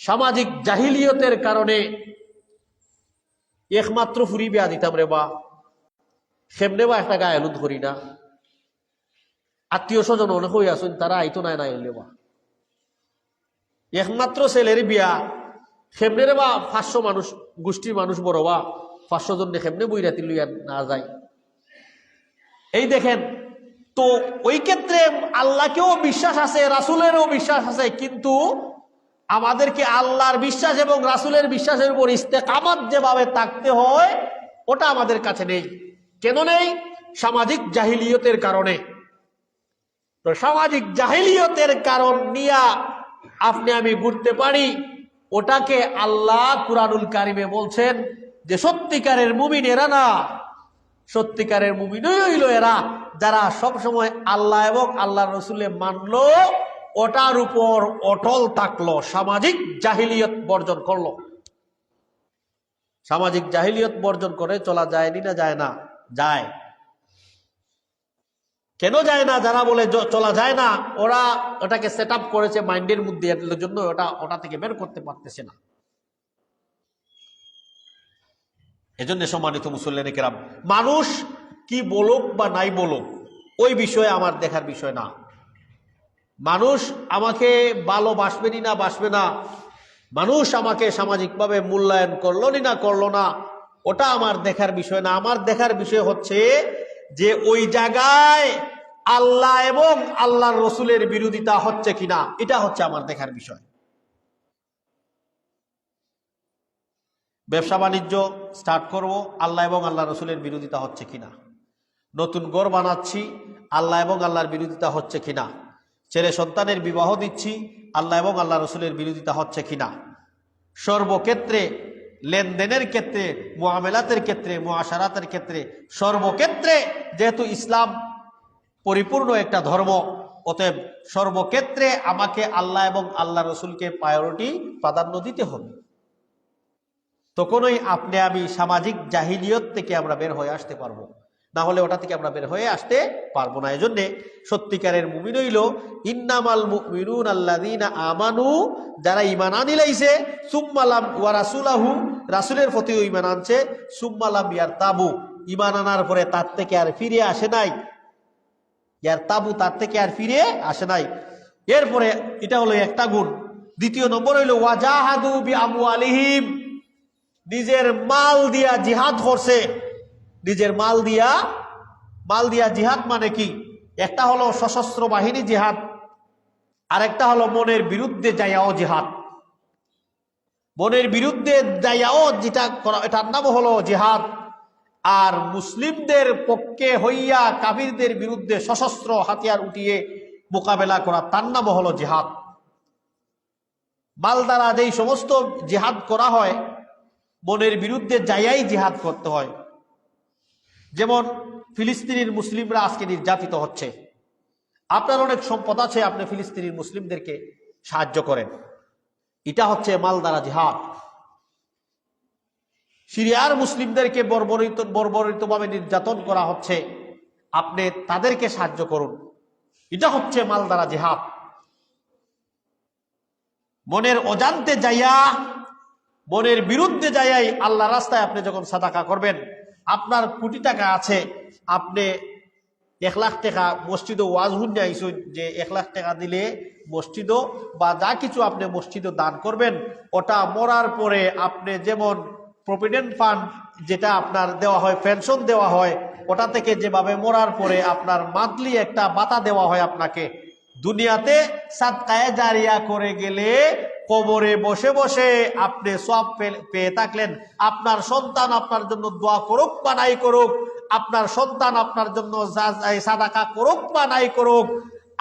সামাজিক জাহিলিয়তের কারণে একমাত্র ফুরি বিয়া দিতাম রে বা সেমনে বা একটা গায়ে হলুদ করি না, আত্মীয় স্বজন অনেক হয়ে আসুন তারা আইতো নাই নাই হইলে বা একমাত্র ছেলের বিয়া সেমনে রে বা 500 মানুষ গোষ্ঠীর মানুষ বড় বা 500 জন সেমনে বইরাতি লইয়া না যায়। এই দেখেন তো ওই ক্ষেত্রে আল্লাহকেও বিশ্বাস আছে, রাসূলেরও বিশ্বাস আছে, কিন্তু আমাদেরকে আল্লাহর বিশ্বাস এবং রাসূলের বিশ্বাসের উপর ইস্তেকামত যেভাবে থাকতে হয় ওটা আমাদের কাছে নেই। কেন নেই? সামাজিক জাহিলিয়তের কারণে। তো সামাজিক জাহিলিয়তের কারণ নিয়ে আপনি আমি ঘুরতে পারি, ওটাকে আল্লাহ কুরআনুল কারিমে বলছেন যে সত্যিকারের মুমিন এরা না, সত্যিকারের মুমিনই হইল এরা যারা সবসময় আল্লাহ এবং আল্লাহর রাসূলে মানলো, ওটার উপর অটল থাকলো, সামাজিক জাহিলিয়ত বর্জন করলো। সামাজিক জাহিলিয়ত বর্জন করে চলা যায়নি না যায় না? যায়। কেন যায় না? যারা বলে চলা যায় না ওরা ওটাকে সেট আপ করেছে মাইন্ডের মধ্যে, এর জন্য ওটা থেকে বের করতে পারতেছে না। এজন্য সম্মানিত মুসল্লিয়ানে কেরাম, মানুষ কি বলুক বা নাই বলুক ওই বিষয়ে আমার দেখার বিষয় না। মানুষ আমাকে ভালোবাসবেনি না বাসবে না, মানুষ আমাকে সামাজিকভাবে মূল্যায়ন করলো নি না করলো না, ওটা আমার দেখার বিষয় না। আমার দেখার বিষয় হচ্ছে যে ওই জায়গায় আল্লাহ এবং আল্লাহর রাসূলের বিরোধিতা হচ্ছে কিনা, এটা হচ্ছে আমার দেখার বিষয়। ব্যবসা বাণিজ্য স্টার্ট করব, আল্লাহ এবং আল্লাহর রাসূলের বিরোধিতা হচ্ছে কিনা। নতুন ঘর বানাচ্ছি, আল্লাহ এবং আল্লাহর বিরোধিতা হচ্ছে কিনা। ছেলে সন্তানের বিবাহ দিচ্ছি, আল্লাহ এবং আল্লাহ রাসূলের বিরোধিতা হচ্ছে কিনা। সর্বক্ষেত্রে, লেনদেনের ক্ষেত্রে, মুআমালাতের ক্ষেত্রে, মুআশারাতের ক্ষেত্রে, সর্বক্ষেত্রে যেহেতু ইসলাম পরিপূর্ণ একটা ধর্ম, অতএব সর্বক্ষেত্রে আমাকে আল্লাহ এবং আল্লাহ রাসূলকে প্রাধান্য দিতে হবে। তখনই আপনি আমি সামাজিক জাহিলিয়ত থেকে আমরা বের হয়ে আসতে পারবো, না হলে ওটা থেকে আমরা বের হয়ে আসতে পারবো না। এজন্য সত্যিকারের মুমিন হইল ইন্নামাল মুমিনুনা আল্লাযীনা আমানু, যারা ঈমান আনিলাইছে, সুম্মা লাম ওয়া রাসূলাহু, রাসূলের প্রতিও ঈমান আনছে, সুম্মা লাম ইয়ারতাবু, ঈমান আনার পরে তার থেকে আর ফিরে আসে নাই, ইয়ারতাবু তার থেকে আর ফিরে আসে নাই। এরপরে এটা হলো একটা গুণ। দ্বিতীয় নম্বর হইল ওয়াজাহাদু বিআমওয়ালিহিম, নিজের মাল দিয়া জিহাদ করছে। নিজের মাল দিয়া জিহাদ মানে কি? একটা হলো সশস্ত্র বাহিনী জিহাদ, আর একটা হলো মনের বিরুদ্ধে যাইয়াও জিহাদ। মনের বিরুদ্ধে যাইয়াও যেটা করা, এটার নাম হলো জিহাদ। আর মুসলিমদের পক্ষে হইয়া কাফিরদের বিরুদ্ধে সশস্ত্র হাতিয়ার উঠিয়ে মোকাবেলা করা, তার নাম হলো জিহাদ। মাল দ্বারা যেই সমস্ত জিহাদ করা হয়, মনের বিরুদ্ধে যাইয়াই জিহাদ করতে হয়। যেমন ফিলিস্তিনের মুসলিমরা আজকে নির্যাতিত হচ্ছে, আপনার অনেক সম্পদ আছে, আপনি ফিলিস্তিনের মুসলিমদেরকে সাহায্য করেন, এটা হচ্ছে মাল দ্বারা জিহাদ। সিরিয়ার মুসলিমদেরকে বর্বরিতভাবে নির্যাতন করা হচ্ছে, আপনি তাদেরকে সাহায্য করুন, এটা হচ্ছে মাল দ্বারা জিহাদ। মনের অজান্তে যাইয়া, মনের বিরুদ্ধে যাইয়াই আল্লাহ রাস্তায় আপনি যখন সাদাকা করবেন, আপনার কোটি টাকা আছে, আপনি 1 লাখ টাকা মসজিদে ওয়াজ হুন্না আইসুন যে 1 লাখ টাকা দিলে মসজিদও বা যা কিছু আপনি মসজিদে দান করবেন, ওটা মরার পরে আপনি যেমন প্রভিডেন্ট ফান্ড যেটা আপনার দেওয়া হয়, পেনশন দেওয়া হয়, ওটা থেকে যেভাবে মরার পরে আপনার মান্থলি একটা ভাতা দেওয়া হয়, আপনাকে দুনিয়াতে সাদকায়ে জারিয়া করে গেলে কবরে বসে বসে আপনি সওয়াব পেয়ে থাকলেন। আপনার সন্তান আপনার জন্য দোয়া করুক বা নাই করুক, আপনার সন্তান আপনার জন্য সাদাকা করুক বা নাই করুক,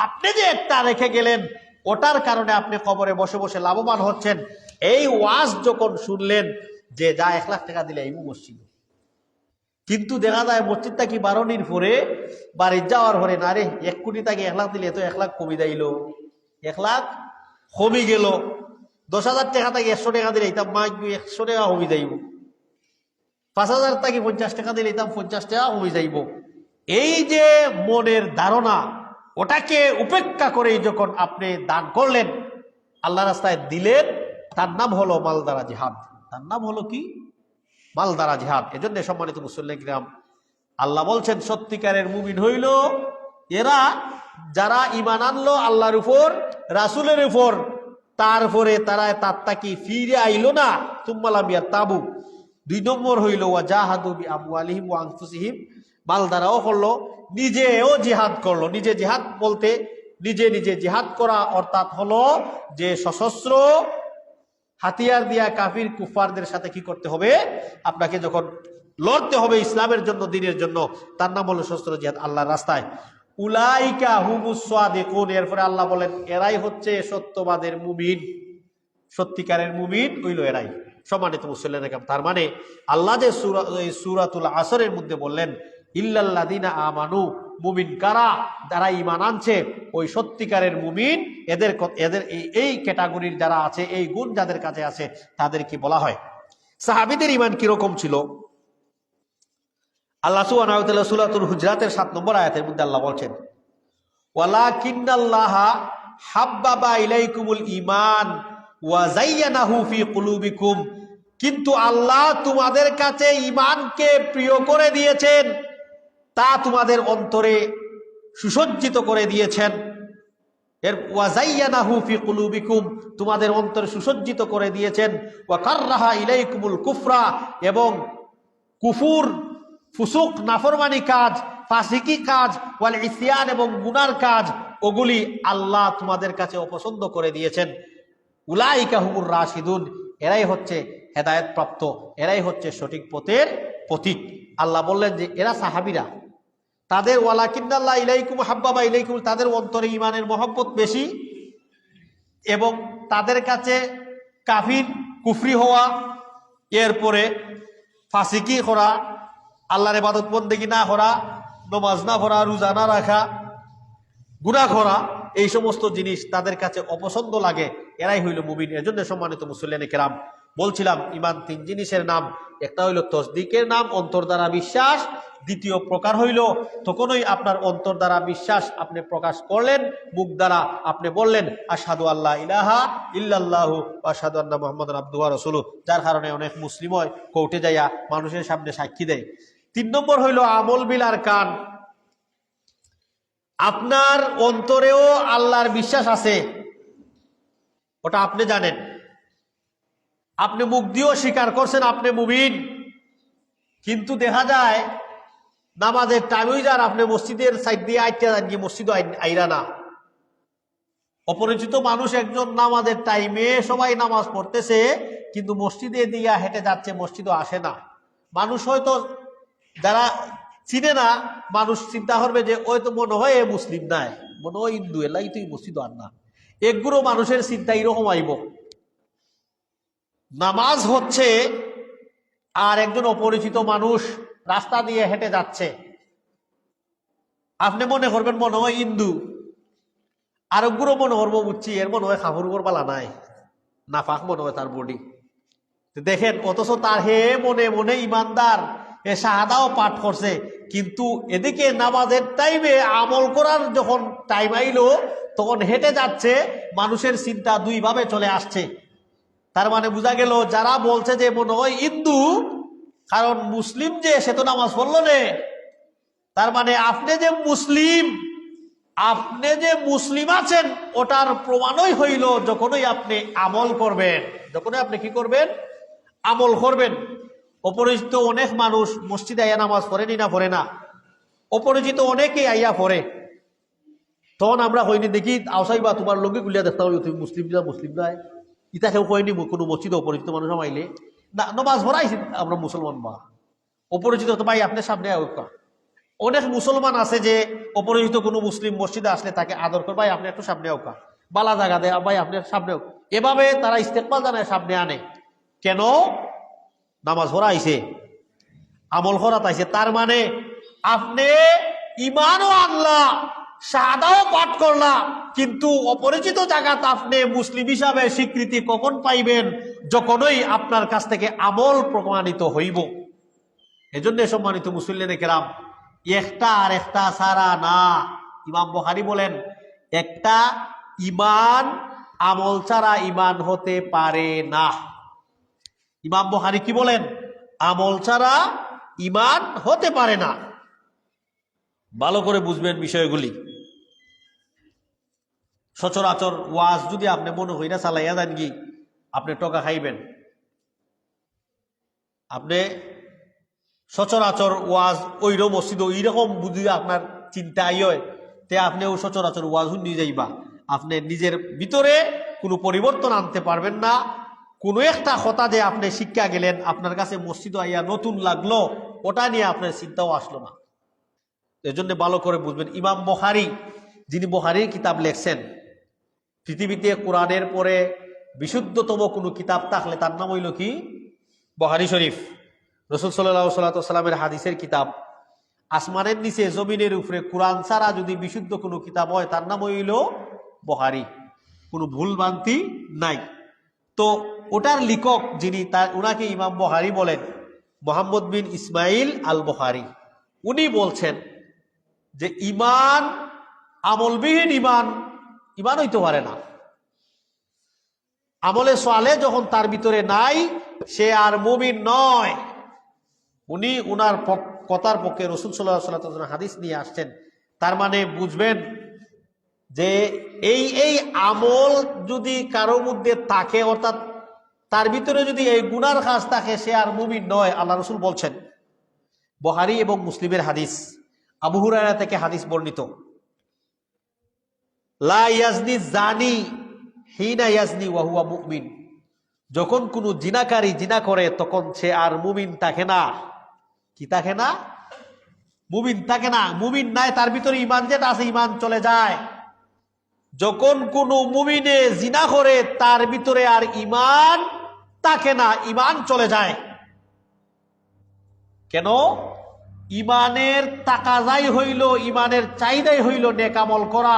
আপনি যে একটা রেখে গেলেন ওটার কারণে আপনি কবরে বসে বসে লাভবান হচ্ছেন। এই ওয়াজ যখন শুনলেন যে যা 1 লাখ টাকা দিলে এই মসজিদ, কিন্তু দেখা যায় মসজিদটা কি 12 পরে বাড়ি যাওয়ার পরে, না রে 1 কোটি টাকা 1 লাখ দিলে তো 1 লাখ কমে যাইল, 1,00,000 কমে গেল, 10,000 টাকা থেকে 100 টাকা দিলে এটা 100 টাকা কমে যাইব, 5,000 থেকে 50 টাকা দিলে এটা 50 টাকা কমে যাইব। এই যে মনের ধারণা, ওটাকে উপেক্ষা করে যখন আপনি দান করলেন, আল্লাহ রাস্তায় দিলেন, তার নাম হলো মালদারা জিহাদ। তার নাম হলো কি? মালদারা জিহাদ। এজন্য সম্মানিত মুসল্লিন কিরাম, আল্লাহ বলছেন সত্যিকারের মুমিন হইল এরা যারা ঈমান আনলো আল্লাহর উপর, রাসূলের উপর, তারপরে তারা তাত্তাকি ফিরে আইলো না, তুম্মালাম ইয়াতাবু। 2 নম্বর হইল ওয়া জাহাদু বিআমওয়ালিহিম ওয়া আনফুসিহিম, মাল দ্বারাও করলো, নিজেও জিহাদ করলো। নিজে জিহাদ বলতে নিজে নিজে জিহাদ করা, অর্থাৎ হলো যে সশস্ত্র হাতিয়ার দিয়া কাফির কুফারদের সাথে কি করতে হবে, আপনাকে যখন লড়তে হবে ইসলামের জন্য, দ্বীনের জন্য, তার নাম হলো সশস্ত্র জিহাদ আল্লাহর রাস্তায়। উলাইকা হুমুস সাদিকুন, এরপরে আল্লাহ বলেন এরাই হচ্ছে সত্যবাদের মুমিন। সত্যিকারের মুমিন হইল এরাই। সম্মানিত মুসল্লিন, তার মানে আল্লাহ যে সূরাতুল আসরের মধ্যে বললেন ইল্লাল্লাযিনা আমানু, মুমিন কারা? যারা ঈমান আনছে, ওই সত্যিকারের মুমিন, এদের এই ক্যাটাগরির যারা আছে, এই গুণ যাদের কাছে আছে, তাদেরকে বলা হয়। সাহাবীদের ঈমান কিরকম ছিল? আল্লাহ সুবহানাহু ওয়া তাআলা সূরাতুল হুজরাতের 7 নম্বর আয়াতের মধ্যে আল্লাহ বলছেন ওয়ালাকিন্নাল্লাহা হাব্বাবা ইলাইকুমুল ঈমান ওয়া যায়্যানাহু ফি কুলুবিকুম, কিন্তু আল্লাহ তোমাদের কাছে ঈমানকে প্রিয় করে দিয়েছেন, তা তোমাদের অন্তরে সুসজ্জিত করে দিয়েছেন। এর ওয়া যায়্যানাহু ফি কুলুবিকুম, তোমাদের অন্তরে সুসজ্জিত করে দিয়েছেন। ওয়া কাররাহা ইলাইকুমুল কুফরা, এবং কুফুর, ফুসুক, নাফরমানি কাজ, ফাসিকি কাজ, ওয়াল ইসয়ান, এবং গুনার কাজ, ওগুলি আল্লাহ তোমাদের কাছে অপছন্দ করে দিয়েছেন। উলাইকা হুমুর রাশিদুন, এরাই হচ্ছে হেদায়েত প্রাপ্ত, এরাই হচ্ছে সঠিক পথের পথিক। আল্লাহ বললেন যে এরা সাহাবীরা, তাদের ওয়ালাকিন্নাল্লাহ ইলাইকুম হাব্বাবা ইলাইকুম, তাদের অন্তরে ঈমানের মহব্বত বেশি, এবং তাদের কাছে কাফির, কুফরি হওয়া, এরপরে ফাসিকি করা, আল্লাহর ইবাদত বন্দেগী না করা, নামাজ না পড়া, রোজা না রাখা, গুনাহ করা, এই সমস্ত জিনিস তাদের কাছে অপছন্দ লাগে, এরাই হইল মুমিন। এজন্য সম্মানিত মুসল্লিন কিরাম, বলছিলাম ঈমান 3 জিনিসের নাম। একটা হইল তসদিকের নাম, অন্তর দ্বারা বিশ্বাস। দ্বিতীয় প্রকার হইল তখনই আপনার অন্তর দ্বারা বিশ্বাস আপনি প্রকাশ করলেন, মুখ দ্বারা আপনি বললেন আশহাদু আল্লা ইলাহা ইল্লাল্লাহু ওয়া আশহাদু আন্না মুহাম্মাদান আবদুহু ওয়া রাসূলুহু, যার কারণে অনেক মুসলিম হয় কোর্টে যাইয়া মানুষের সামনে সাক্ষী দেয়। 3 নম্বর হইল আমল বিল আরকান, আপনার অন্তরেও আল্লাহর বিশ্বাস আছে, ওটা আপনি জানেন, আপনি মুখ দিয়েও স্বীকার করছেন আপনি মুমিন, কিন্তু দেখা যায় নামাজের টাইম হয়ে যার আপনি মসজিদের সাইড দিয়ে আইটা যান, গিয়ে মসজিদও আইরা না। অপরিচিত মানুষ একজন নামাজের টাইমে সবাই নামাজ পড়তেছে, কিন্তু মসজিদে দিয়া হেঁটে যাচ্ছে, মসজিদও আসে না। মানুষ হয়তো যারা চিনে না, মানুষ চিন্তা করবে যে ওই তো মনে হয় এ মুসলিম নাই, মনে হয় হিন্দু, এলাই তুই মসজিদ আর না। একগুলো মানুষের চিন্তা এরকম আইব। নামাজ হচ্ছে, আর একজন অপরিচিত মানুষ রাস্তা দিয়ে হেঁটে যাচ্ছে, আপনি মনে করবেন মনে হয় হিন্দু, আর একগুলো মনে করবো বুঝছি এর মনে হয় খাবুর পালা নাই, নাফাক মনে হয় তার বডি। দেখেন, অথচ তার হে মনে মনে ইমানদার, এ শাহাদাও পাঠ করছে, কিন্তু এদিকে নামাজের টাইমে আমল করার যখন টাইম আইলো তখন হেঁটে যাচ্ছে, মানুষের চিন্তা 2 ভাবে চলে আসছে। তার মানে বোঝা গেল যারা বলছে যে মনে হয় হিন্দু, কারণ মুসলিম যে সে তো নামাজ পড়লো নে, তার মানে আপনি যে মুসলিম আছেন ওটার প্রমাণই হইল যখনই আপনি আমল করবেন, যখনই আপনি কি করবেন, আমল করবেন। অপরিচিত অনেক মানুষ মসজিদে আইয়া নামাজ পড়েনি না, পড়ে না, অপরিচিত অনেকেই আইয়া পড়ে, তখন আমরা হইনি দেখি আওসাই বা তোমার লোকে গুলিয়া দেখতে হবে তুমি মুসলিম নাই, ইটা কেউ কয়নি কোনো মসজিদে অপরিচিত মানুষ আইলে না নামাজ পড়াইছি আমরা মুসলমান, বা অপরিচিত তো ভাই আপনার সামনে অনেক মুসলমান আছে যে অপরিচিত কোনো মুসলিম মসজিদে আসলে তাকে আদর করে, ভাই আপনি একটু সামনে হোক, বালা জায়গা দেয়, ভাই আপনার সামনে হোক, এভাবে তারা ইস্তেকবাল জানায় সামনে আনে। কেন? নামাজ পড়া আইছে, আমল করা তাইছে। তার মানে আপনি ঈমানও আনলা, শাহাদাও পাঠ করলা, কিন্তু অপরিচিত জায়গাতে আপনি মুসলিম হিসাবে স্বীকৃতি কখন পাইবেন? যখনই আপনার কাছ থেকে আমল প্রমাণিত হইব। এজন্য সম্মানিত মুসল্লিনে কেরাম, একটা আর একটা সারা না। ইমাম বুখারী বলেন একটা ইমান আমল ছাড়া ইমান হতে পারে না। ইমাম বুখারী কি বলেন? আমল ছাড়া ইমান হতে পারে না। ভালো করে বুঝবেন বিষয়গুলি। সচরাচর ওয়াজ যদি আপনি মনে হইরা চালাইয়া দেন কি আপনি টকা খাইবেন। আপনি সচরাচর ওয়াজ ওইরো মসজিদ ওইরকম বুঝি আপনার চিন্তা হয়, তে আপনিও সচরাচর ওয়াজ নিয়ে যাইবা, আপনি নিজের ভিতরে কোনো পরিবর্তন আনতে পারবেন না। কোনো একটা কথা যে আপনি শিক্ষা গেলেন, আপনার কাছে মসজিদ আইয়া নতুন লাগলো, ওটা নিয়ে আপনার চিন্তাও আসলো না। এজন্য ভালো করে বুঝবেন, ইমাম বুখারী যিনি বুখারীর কিতাব লেখছেন, পৃথিবীতে কোরআনের পরে বিশুদ্ধতম কোনো কিতাব থাকলে তার নাম হইল কি? বুখারী শরীফ। রাসূল সাল্লাল্লাহু আলাইহি ওয়াসাল্লামের হাদিসের কিতাব। আসমানের নিচে জমিনের উপরে কোরআন ছাড়া যদি বিশুদ্ধ কোনো কিতাব হয় তার নাম হইল বুখারী, কোনো ভুল ভ্রান্তি নাই। তো ওটার লেখক যিনি, তার ওনাকে ইমাম বুখারী বলেন, মুহাম্মদ বিন ইসমাইল আল বুখারী। উনি বলছেন যে ইমান আমলবিহীন ইমান হইতে পারে না। আমলে সালেহ যখন তার ভিতরে নাই, সে আর মুমিন নয়। উনি উনার কথার পক্ষে রাসূল সাল্লাল্লাহু আলাইহি ওয়াসাল্লাম হাদিস নিয়ে আসছেন। তার মানে বুঝবেন যে এই আমল যদি কারোর মধ্যে থাকে, অর্থাৎ তার ভিতরে যদি এই গুনার কাজ থাকে, সে আর মুমিন নয়। আল্লাহ রাসূল বলছেন, বুখারী এবং মুসলিমের হাদিস, আবু হুরায়রা থেকে হাদিস বর্ণিত, লা ইয়াজনি জানি হিনা ইয়াজনি ওয়া হুয়া মুমিন। যখন কোনো জিনাকারী জিনা করে তখন সে আর মুমিন থাকে না। কি থাকে না? মুমিন থাকে না। মুমিন নাই, তার ভিতরে ইমান যেটা আছে ইমান চলে যায়। যখন কোনো মুমিনে জিনা করে তার ভিতরে আর ইমান থাকে না, ইমান চলে যায়। কেন? ইমানের তাকাজাই হইল, ইমানের চাহিদাই হইল নেকামল করা।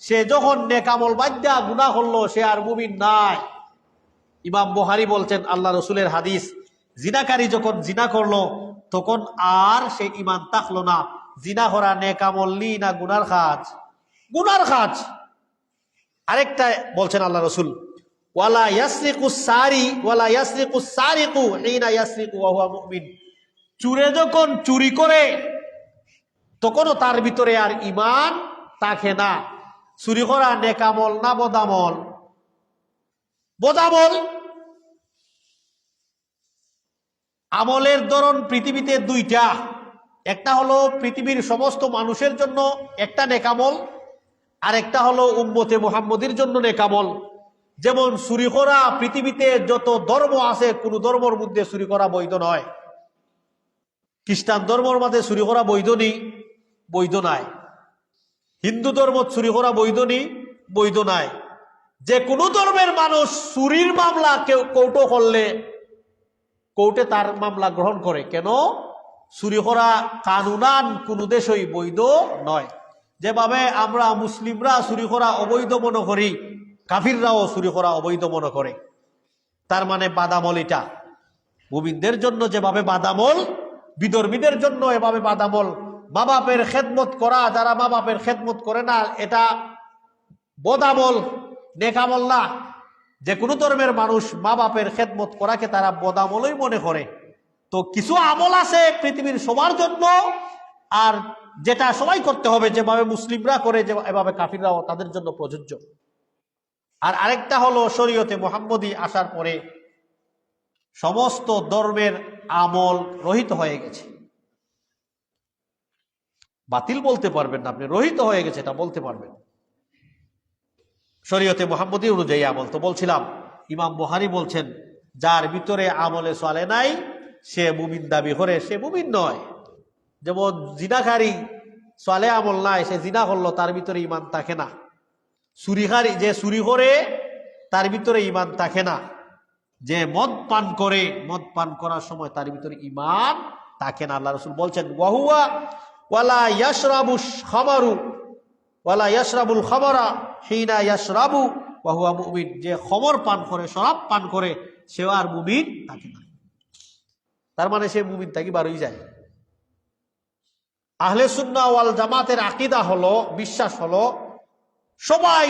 সে যখন নেকামল বাদ দিয়া গুনাহ করলো, সে আর মুমিন নাই। ইমাম বুখারী বলছেন, আল্লাহ রসুলের হাদিস, জিনাকারী যখন জিনা করলো তখন আর সে ইমান থাকলো না। জিনা করা নেকামল নি না গুনার কাজ? গুনার কাজ। আরেকটা বলছেন আল্লাহ রসুল, ওয়ালা ইয়াসরিকুস সারিকু হিনা ইয়াসরিকু ওয়া হুয়া মুমিন। চুরে যখন চুরি করে তখনও তার ভিতরে আর ইমান থাকে না। চুরি করা নেকামল না বদামল? বদামল। আমলের ধরন পৃথিবীতে দুইটা। একটা হলো পৃথিবীর সমস্ত মানুষের জন্য একটা নেকামল, আর একটা হলো উম্মতে মুহাম্মদীর জন্য নেকামল। যেমন চুরি করা, পৃথিবীতে যত ধর্ম আছে কোন ধর্মের মধ্যে চুরি করা বৈধ নয়। খ্রিস্টান ধর্মের মধ্যে চুরি করা বৈধ নি? বৈধ নাই। হিন্দু ধর্ম চুরি করা বৈধ নি? বৈধ নাই। যে কোনো ধর্মের মানুষ চুরির মামলা কেউ কৌটো করলে কোর্টে তার মামলা গ্রহণ করে। কেন? চুরি করা কানুনান কোন দেশই বৈধ নয়। যেভাবে আমরা মুসলিমরা চুরি করা অবৈধ মনে করি, কাফিররাও চুরি করা অবৈধ মনে করে। তার মানে বাদামল এটা। মুমিনদের জন্য যেভাবে বাদামল, বিধর্মীদের জন্য এভাবে বাদামল। মা বাপের খেদমত করা, যারা মা বাপের খেদমত করে না, এটা বদামল, নেকামল না। যে কোনো ধর্মের মানুষ মা বাপের খেদমত করাকে তারা বদামলই মনে করে। তো কিছু আমল আছে পৃথিবীর সবার জন্য, আর যেটা সবাই করতে হবে, যেভাবে মুসলিমরা করে যে এভাবে কাফিররাও তাদের জন্য প্রযোজ্য। আর আরেকটা হলো শরীয়তে মুহাম্মদী আসার পরে সমস্ত ধর্মের আমল রহিত হয়ে গেছে। বাতিল বলতে পারবেন না আপনি, রহিত হয়ে গেছে এটা বলতে পারবেন। শরীয়তে মুহাম্মদী অনুযায়ী আমল। তো বলছিলাম, ইমাম বুখারী বলছেন, যার ভিতরে আমলে চলে নাই সে মুমিন দাবি করে, সে মুমিন নয়। যেমন জিনাকারী চলে আমল নাই, সে জিনা করলো, তার ভিতরে ইমান থাকে না। চুরিকারী যে চুরি করে তার ভিতরে ইমান থাকে না। যে মদ পান করে, মদ পান করার সময় তার ভিতরে ইমান থাকে না। আল্লাহ রাসূল বলছেন, ওয়াহুয়া ওয়ালা ইয়াশরাবুশ খামারু ওয়ালা ইয়াশরাবুল খামরা হিনা ইয়াশরাবু ওয়া হুয়া মুমিন, যে খমর পান করে, শরাব পান করে, সেও আর মুমিন থাকে না। তার মানে সে মুমিন থাকি বারোই যায়। আহলে সুন্নাহ ওয়াল জামাতের আকীদা হলো, বিশ্বাস হলো, সবাই,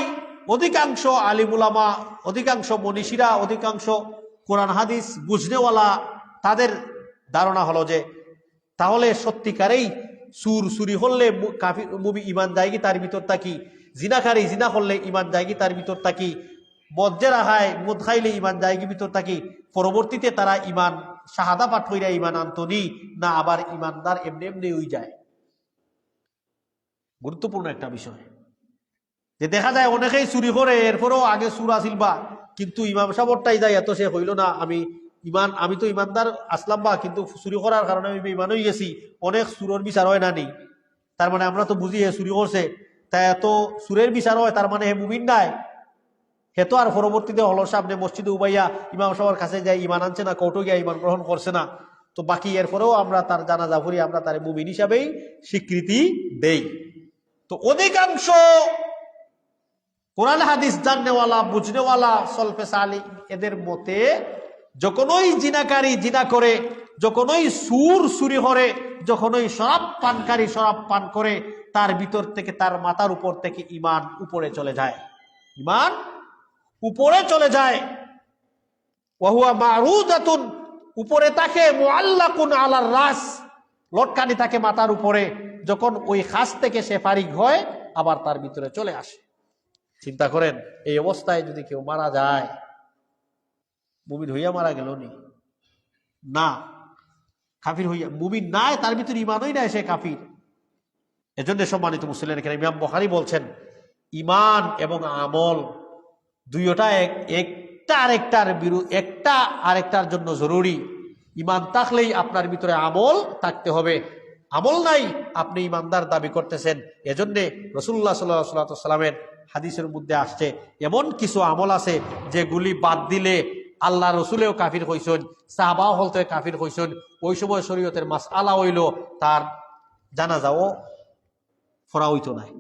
অধিকাংশ আলিম উলামা, অধিকাংশ মনীষীরা, অধিকাংশ কোরআন হাদিস বুঝনেওয়ালা, তাদের ধারণা হলো যে তাহলে সত্যিকারেই চুরি হলে কাফির মুমিন ঈমান যায়গি তার ভিতর থাকি, জিনাকারী জিনা করলে ঈমান যায়গি তার ভিতর থাকি, মদ খাইলে ঈমান যায়গি ভিতর থাকি, পরবর্তীতে তারা ঈমান শাহাদা পাঠ কইরা ঈমান আনতনি না আবার ঈমানদার এমনি এমনি হয়ে যায়। গুরুত্বপূর্ণ একটা বিষয় যে দেখা যায় অনেকেই চুরি করে, এরপরেও আগে চুর আসিল বা, কিন্তু ইমাম সাহেবটাই যায় এত সে হইল না, আমি তো ইমানদার আসলাম বা, কিন্তু চুরি করার কারণে আমি বেঈমান হয়ে গেছি, অনেক চুরের বিচার হয় না নি। তার মানে আমরা তো বুঝি হে চুরি করছে, তাই এত চুরের বিচার হয়, তার মানে হে মুমিন নাই। হে তো আর পরবর্তীতে হলোর সামনে মসজিদে উবাইয়া ইমাম সাহেবের কাছে যায় ঈমান আনছে না, কৌটো গিয়া ঈমান গ্রহণ করছে না, তো বাকি এরপরেও আমরা তার জানাজা পড়ি, আমরা তার মুমিন হিসাবেই স্বীকৃতি দেই। তো অধিকাংশ কোরআন হাদিস জাননেওয়ালা, বুঝনেওয়ালা, সলফে সালি, এদের মতে যখনই জিনাকারী জিনা করে, যখনই চুরি করে, যখনই শরাব পানকারী শরাব পান করে, তার ভিতর থেকে, তার মাথার উপর থেকে ঈমান উপরে চলে যায়, ঈমান উপরে চলে যায়। ওয়া হুয়া মারুদাতুন, উপরে থাকে, মুআল্লাকুন আলার রাস, লটকানি থাকে মাথার উপরে। যখন ওই খাস থেকে সে ফারিগ হয়, আবার তার ভিতরে চলে আসে। চিন্তা করেন, এই অবস্থায় যদি কেউ মারা যায়, মুমিন হইয়া মারা গেল নি? না, কাফির হইয়া, মুমিন নাই, তার ভিতরে ঈমানই নাই, সে কাফির। এজন্য সম্মানিত মুসলিম কেরাম, ইমাম বুখারী বলছেন ঈমান এবং আমল দুইটা একটা আরেকটার জন্য জরুরি। ঈমান থাকলেই আপনার ভিতরে আমল থাকতে হবে, আমল নাই আপনি ঈমানদার দাবি করতেছেন। এজন্যে রাসূলুল্লাহ সাল্লাল্লাহু আলাইহি ওয়াসাল্লামের হাদিসের মধ্যে আসছে এমন কিছু আমল আছে যেগুলি বাদ দিলে আল্লাহ রসুলেও কাফির হইছেন, সাহাবাও হলতে কাফির হইছেন। ওই সময় শরীয়তের মাসআলা হইল তার জানাজাও পড়া হইতো নাই,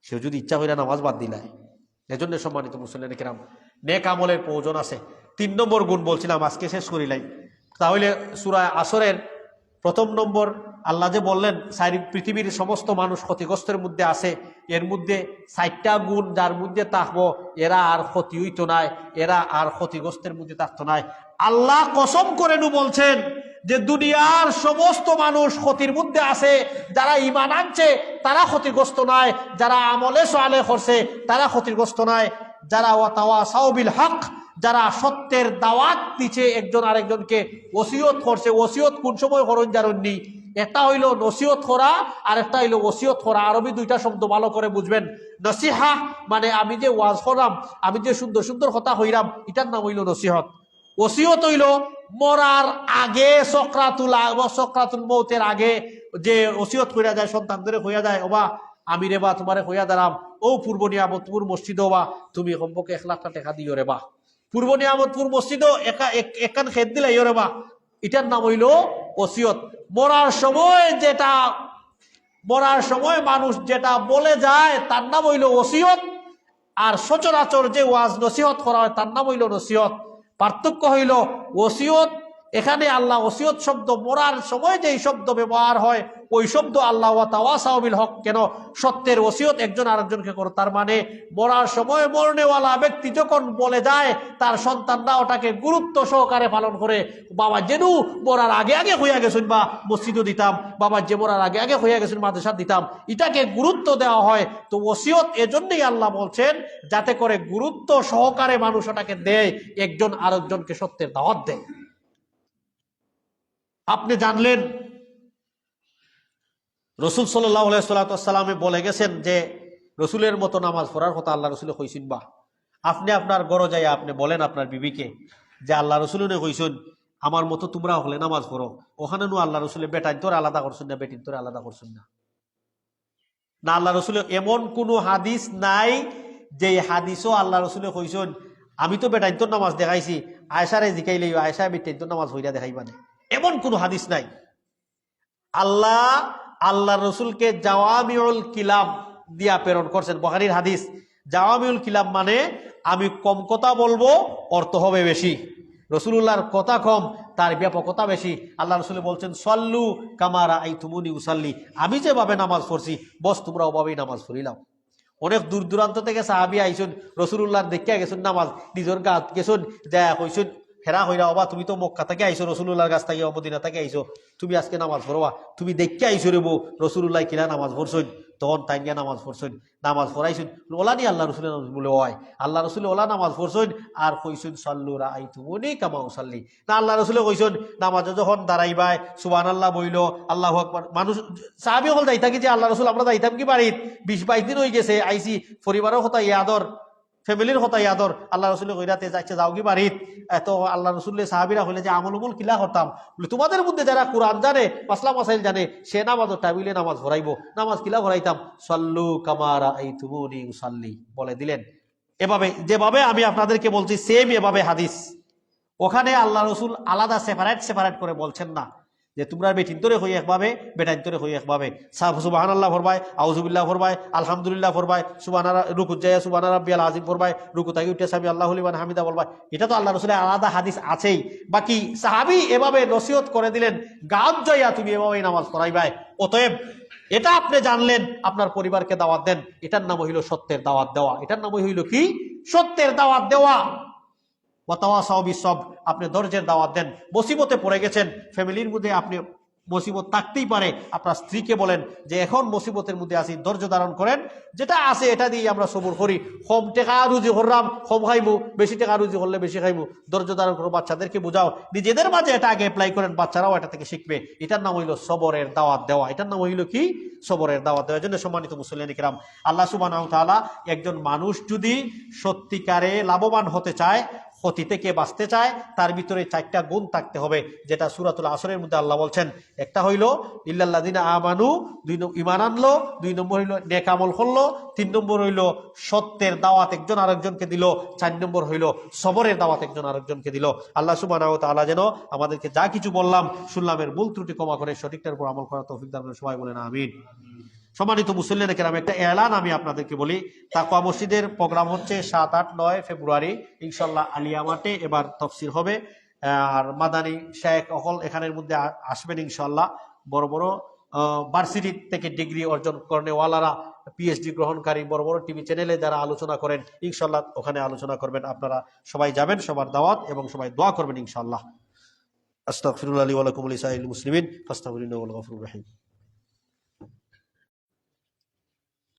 সে যদি ইচ্ছা হইলে নামাজ বাদ দিলায়। এজন্য সম্মানিত মুসলিম কেরাম, নেক আমলের প্রয়োজন আছে। 3 নম্বর গুণ বলছিলাম, আজকে শেষ করিলাই। তাহলে সূরা আসরের 1 নম্বর আল্লাহ যে বললেন পৃথিবীর সমস্ত মানুষ ক্ষতিগ্রস্তের মধ্যে আছে, এর মধ্যে 4টা গুণ যার মধ্যে থাকবো এরা আর ক্ষতি হইতো নাই, এরা আর ক্ষতিগ্রস্তের মধ্যে থাকতো নাই। আল্লাহ কসম করে বলছেন যে দুনিয়ার সমস্ত মানুষ ক্ষতির মধ্যে আছে, যারা ঈমান আনছে তারা ক্ষতিগ্রস্ত নয়, যারা আমলে সালেহ করছে তারা ক্ষতিগ্রস্ত নয়, যারা ওয়াতাওয়াসাউ বিল হক, যারা সত্যের দাওয়াত দিচ্ছে, একজন আরেকজনকে ওসিয়ত করছে। ওসিয়ত কোন সময় করুন জানেননি? একটা হইল নসিহত করা, আর একটা হইল ওসিয়ত করা। আরবি 2টা শব্দ ভালো করে বুঝবেন। নসিহা মানে আমি যে ওয়াজ করলাম, আমি যে সুন্দর সুন্দর কথা হইলাম, এটার নাম হইল নসিহত। ওসিয়ত হইল মরার আগে, সক্রাতুল মৌতের আগে যে ওসিয়ত কইরা যায়, সন্তানদের হইয়া যায়, ওবা আমি রে বা তোমারে হইয়া দাঁড়াম, ও পূর্ব নিয়ামতপুর মসজিদ, বা তুমি কমপক্ষে 1 লাখ টাকা দিও রে বা, পূর্ব নিয়ামতপুর মসজিদ একান খেত দিলে রে বা, এটার নাম হইল ওসিয়ত। মরার সময় মানুষ যেটা বলে যায় তার নাম হইল ওসিয়ত, আর সচরাচর যে ওয়াজ নসিহত করা হয় তার নাম হইল নসিহত। পার্থক্য হইল ওসিয়ত, এখানে আল্লাহ ওসিয়ত শব্দ, মরার সময় যেই শব্দ ব্যবহার হয় ওই শব্দ আল্লাহ ওয়াতাওয়াসাউ বিল হক কেন, সত্যের ওসিয়ত একজন আরেকজনকে করো। তার মানে মরার সময় মরনেওয়ালা ব্যক্তি যখন বলে যায়, তার সন্তানরা ওটাকে গুরুত্ব সহকারে পালন করে। বাবা যেন মরার আগে আগে হইয়া গেছেন, বা মসজিদও দিতাম, বাবা যে মরার আগে আগে হইয়া গেছেন মাদ্রাসা দিতাম, এটাকে গুরুত্ব দেওয়া হয়। তো ওসিয়ত এজন্যই আল্লাহ বলছেন যাতে করে গুরুত্ব সহকারে মানুষ ওটাকে দেয়, একজন আরেকজনকে সত্যের দাওয়াত দেয়। আপনি জানলেন রসুল সাল্লাল্লাহু আলাইহি ওয়াসাল্লাম বলে গেছেন যে রসুলের মতো নামাজ পড়ার কথা আল্লাহ রসুলে কইছেন। বা আপনি আপনার ঘরে যাই আপনি বলেন আপনার বিবিকে যে আল্লাহ রসুলে কইছেন আমার মতো তোমরা হলে নামাজ পড়ো, ওখানে নু আল্লাহ রসুলে বেটাইন তোর আলাদা করছেন না, বেটিন তোর আলাদা করছেন না। না, আল্লাহ রসুলে এমন কোনো হাদিস নাই যে হাদিসও আল্লাহ রসুলে কইছেন আমি তো বেটাইন তোর নামাজ দেখাইছি, আয়েশারে জিকাইলে আয়েশা বেটাইন তোর নামাজ হইরা দেখাইবা না, এমন কোনো হাদিস নাই। আল্লাহ রসুলকে জাওয়ামিউল কিলাম, দিয়া প্রেরণ করছেন। বুখারীর হাদিস, জাওয়ামিউল কিলাম মানে আমি কম কথা বলবো, অর্থ হবে বেশি। রাসূলুল্লাহর কথা কম, তার ব্যাপকতা বেশি। আল্লাহ রাসূল বলছেন সল্লু কামা রাআইতুমুনি উসাল্লি, আমি যেভাবে নামাজ পড়ছি বস তোমরা ওভাবেই নামাজ পড়িলাম। অনেক দূর দূরান্ত থেকে সাহাবী আইসুন, রাসূলুল্লাহর দেখিয়া গেছেন নামাজ, নিজের গাত গেছুন, যা কইসুন হেরা হইরা, অবা তুমি তো মক্কা থেকে আইসো, রাসূলুল্লাহর কাছ থেকে মদিনা থেকে আইসো, তুমি আজকে নামাজ পড়বা, তুমি দেখে আইসো রে বউ রাসূলুল্লাহ কিলা নামাজ পড়ছুন। তখন তাই গিয়া নামাজ পড়ছুন, নামাজ পড়াইছুন, ওলা নি আল্লাহ রসুলের নামাজ বলে হয়, আল্লাহ রসুল ওলা নামাজ পড়ছুন আর কইসুন সল্লু রাআইতুমুনি কামা উসাল্লি। না, আল্লাহ রসুলে কইসুন নামাজে যখন দাঁড়াইবাই সুবহানাল্লাহ বইল, আল্লাহু আকবার। মানুষ সাহাবী হল যাই থাকি যে আল্লাহ রসুল আমরা যাইতাম কি বাড়িত, 20-22 দিন হয়ে গেছে আইসি, পরিবারের কথা ইয়াদর, ফ্যামিলির কথা ইয়াদর, আল্লাহ রসুলের কইরাতে যাচ্ছে যাও কি বাড়িত। এত আল্লাহ রসুল্লের সাহাবিরা হইলে যে আমল উমল কিলা করতাম, তোমাদের মধ্যে যারা কোরআন জানে, মাসলা মাসাইল জানে, সে নামাজ টাবিলে নামাজ ভরাইব, নামাজ কিলা ভরাইতাম, সল্লু কামা রাআইতুমুনি উসাল্লি বলে দিলেন। এভাবে যেভাবে আমি আপনাদেরকে বলছি সেম এভাবে হাদিস, ওখানে আল্লাহ রসুল আলাদা সেপারেট করে বলছেন না যে তোমরা বেটিন তোরে হই একভাবে, বেটাইন তোরে হই একভাবে। সুবহানাল্লাহ ফরবাই, আউযুবিল্লাহ ফরবাই, আলহামদুলিল্লাহ ফরবাই, সুবহানাল্লাহ রুকু যায় সুবহানা রাব্বিয়াল আযীম ফরবাই, রুকু থেকে উঠে সামি আল্লাহু লিমান হামিদা বলবাই। এটা তো আল্লাহ রসুলের আলাদা হাদিস আছেই। বাকি সাহাবী এভাবে নসিহত করে দিলেন, গাব জয়া তুমি এভাবেই নামাজ পড়াইবাই। অতএব এটা আপনি জানলেন, আপনার পরিবারকে দাওয়াত দেন, এটার নাম হইল সত্যের দাওয়াত দেওয়া। এটার নাম হইল কি? সত্যের দাওয়াত দেওয়া। আপনি ধৈর্যের দাওয়াত দেন। মুসিবতে পড়ে গেছেন, ফ্যামিলির মধ্যে আপনি মুসিবত থাকতেই পারে, আপনার স্ত্রীকে বলেন যে এখন মুসিবতের মধ্যে আছি, ধৈর্য ধারণ করেন, যেটা আছে এটা দিয়ে আমরা সবুর করি। কম টাকা রুজি করলাম কম খাইবো, বেশি টাকা রুজি করলে বেশি খাইবো, ধৈর্য ধারণ করো। বাচ্চাদেরকে বোঝাও, নিজেদের মাঝে এটা আগে অ্যাপ্লাই করেন, বাচ্চারাও এটা থেকে শিখবে। এটার নাম হইল সবরের দাওয়াত দেওয়া। এটার নাম হইল কি? সবরের দাওয়াত দেওয়ার জন্য সম্মানিত মুসলিম কিরাম, আল্লাহ সুবহানাহু ওয়া তাআলা একজন মানুষ যদি সত্যিকারে লাভবান হতে চায়, ক্ষতি থেকে বাঁচতে চায়, তার ভিতরে 4টা গুণ থাকতে হবে, যেটা সূরাতুল আসরের মধ্যে আল্লাহ বলছেন। একটা হইল ইল্লাল্লাযিনা আমানু, 2 নম্বর ঈমান আনলো, 2 নম্বর হইল নেক আমল করলো, 3 নম্বর হইল সত্যের দাওয়াত একজন আরেকজনকে দিল, 4 নম্বর হইল সবরের দাওয়াত একজন আরেকজনকে দিল। আল্লাহ সুবহানাহু ওয়া তাআলা যেন আমাদেরকে যা কিছু বললাম শুনলামের ভুল ত্রুটি ক্ষমা করে সঠিকটার উপর আমল করার তৌফিক দান করেন। সবাই বলেন আমিন। সম্মানিত মুসল্লিয়ানে কেরাম, একটা এলান আমি আপনাদেরকে বলি। তাকওয়া মসজিদের প্রোগ্রাম হচ্ছে 7, 8, 9 ফেব্রুয়ারি ইনশাল্লাহ আলিয়া মাঠে এবার তাফসীর হবে। আর মাদানী শেখ অকল এখানের মধ্যে আসবেন ইনশাল্লাহ। বড় বড় ভার্সিটি থেকে ডিগ্রি অর্জন করেওয়ালারা, পিএইচডি গ্রহণকারী বড় বড় টিভি চ্যানেলে যারা আলোচনা করেন ইনশাল্লাহ ওখানে আলোচনা করবেন। আপনারা সবাই যাবেন, সবার দাওয়াত, এবং সবাই দোয়া করবেন ইনশাল্লাহ। আস্তাগফিরুল্লাহ লি ওয়া লাকুম ওয়া লিসাইরিল মুসলিমিন ফাস্তাগফিরুহু ইন্নাহু হুয়াল গফুরুর রহিম।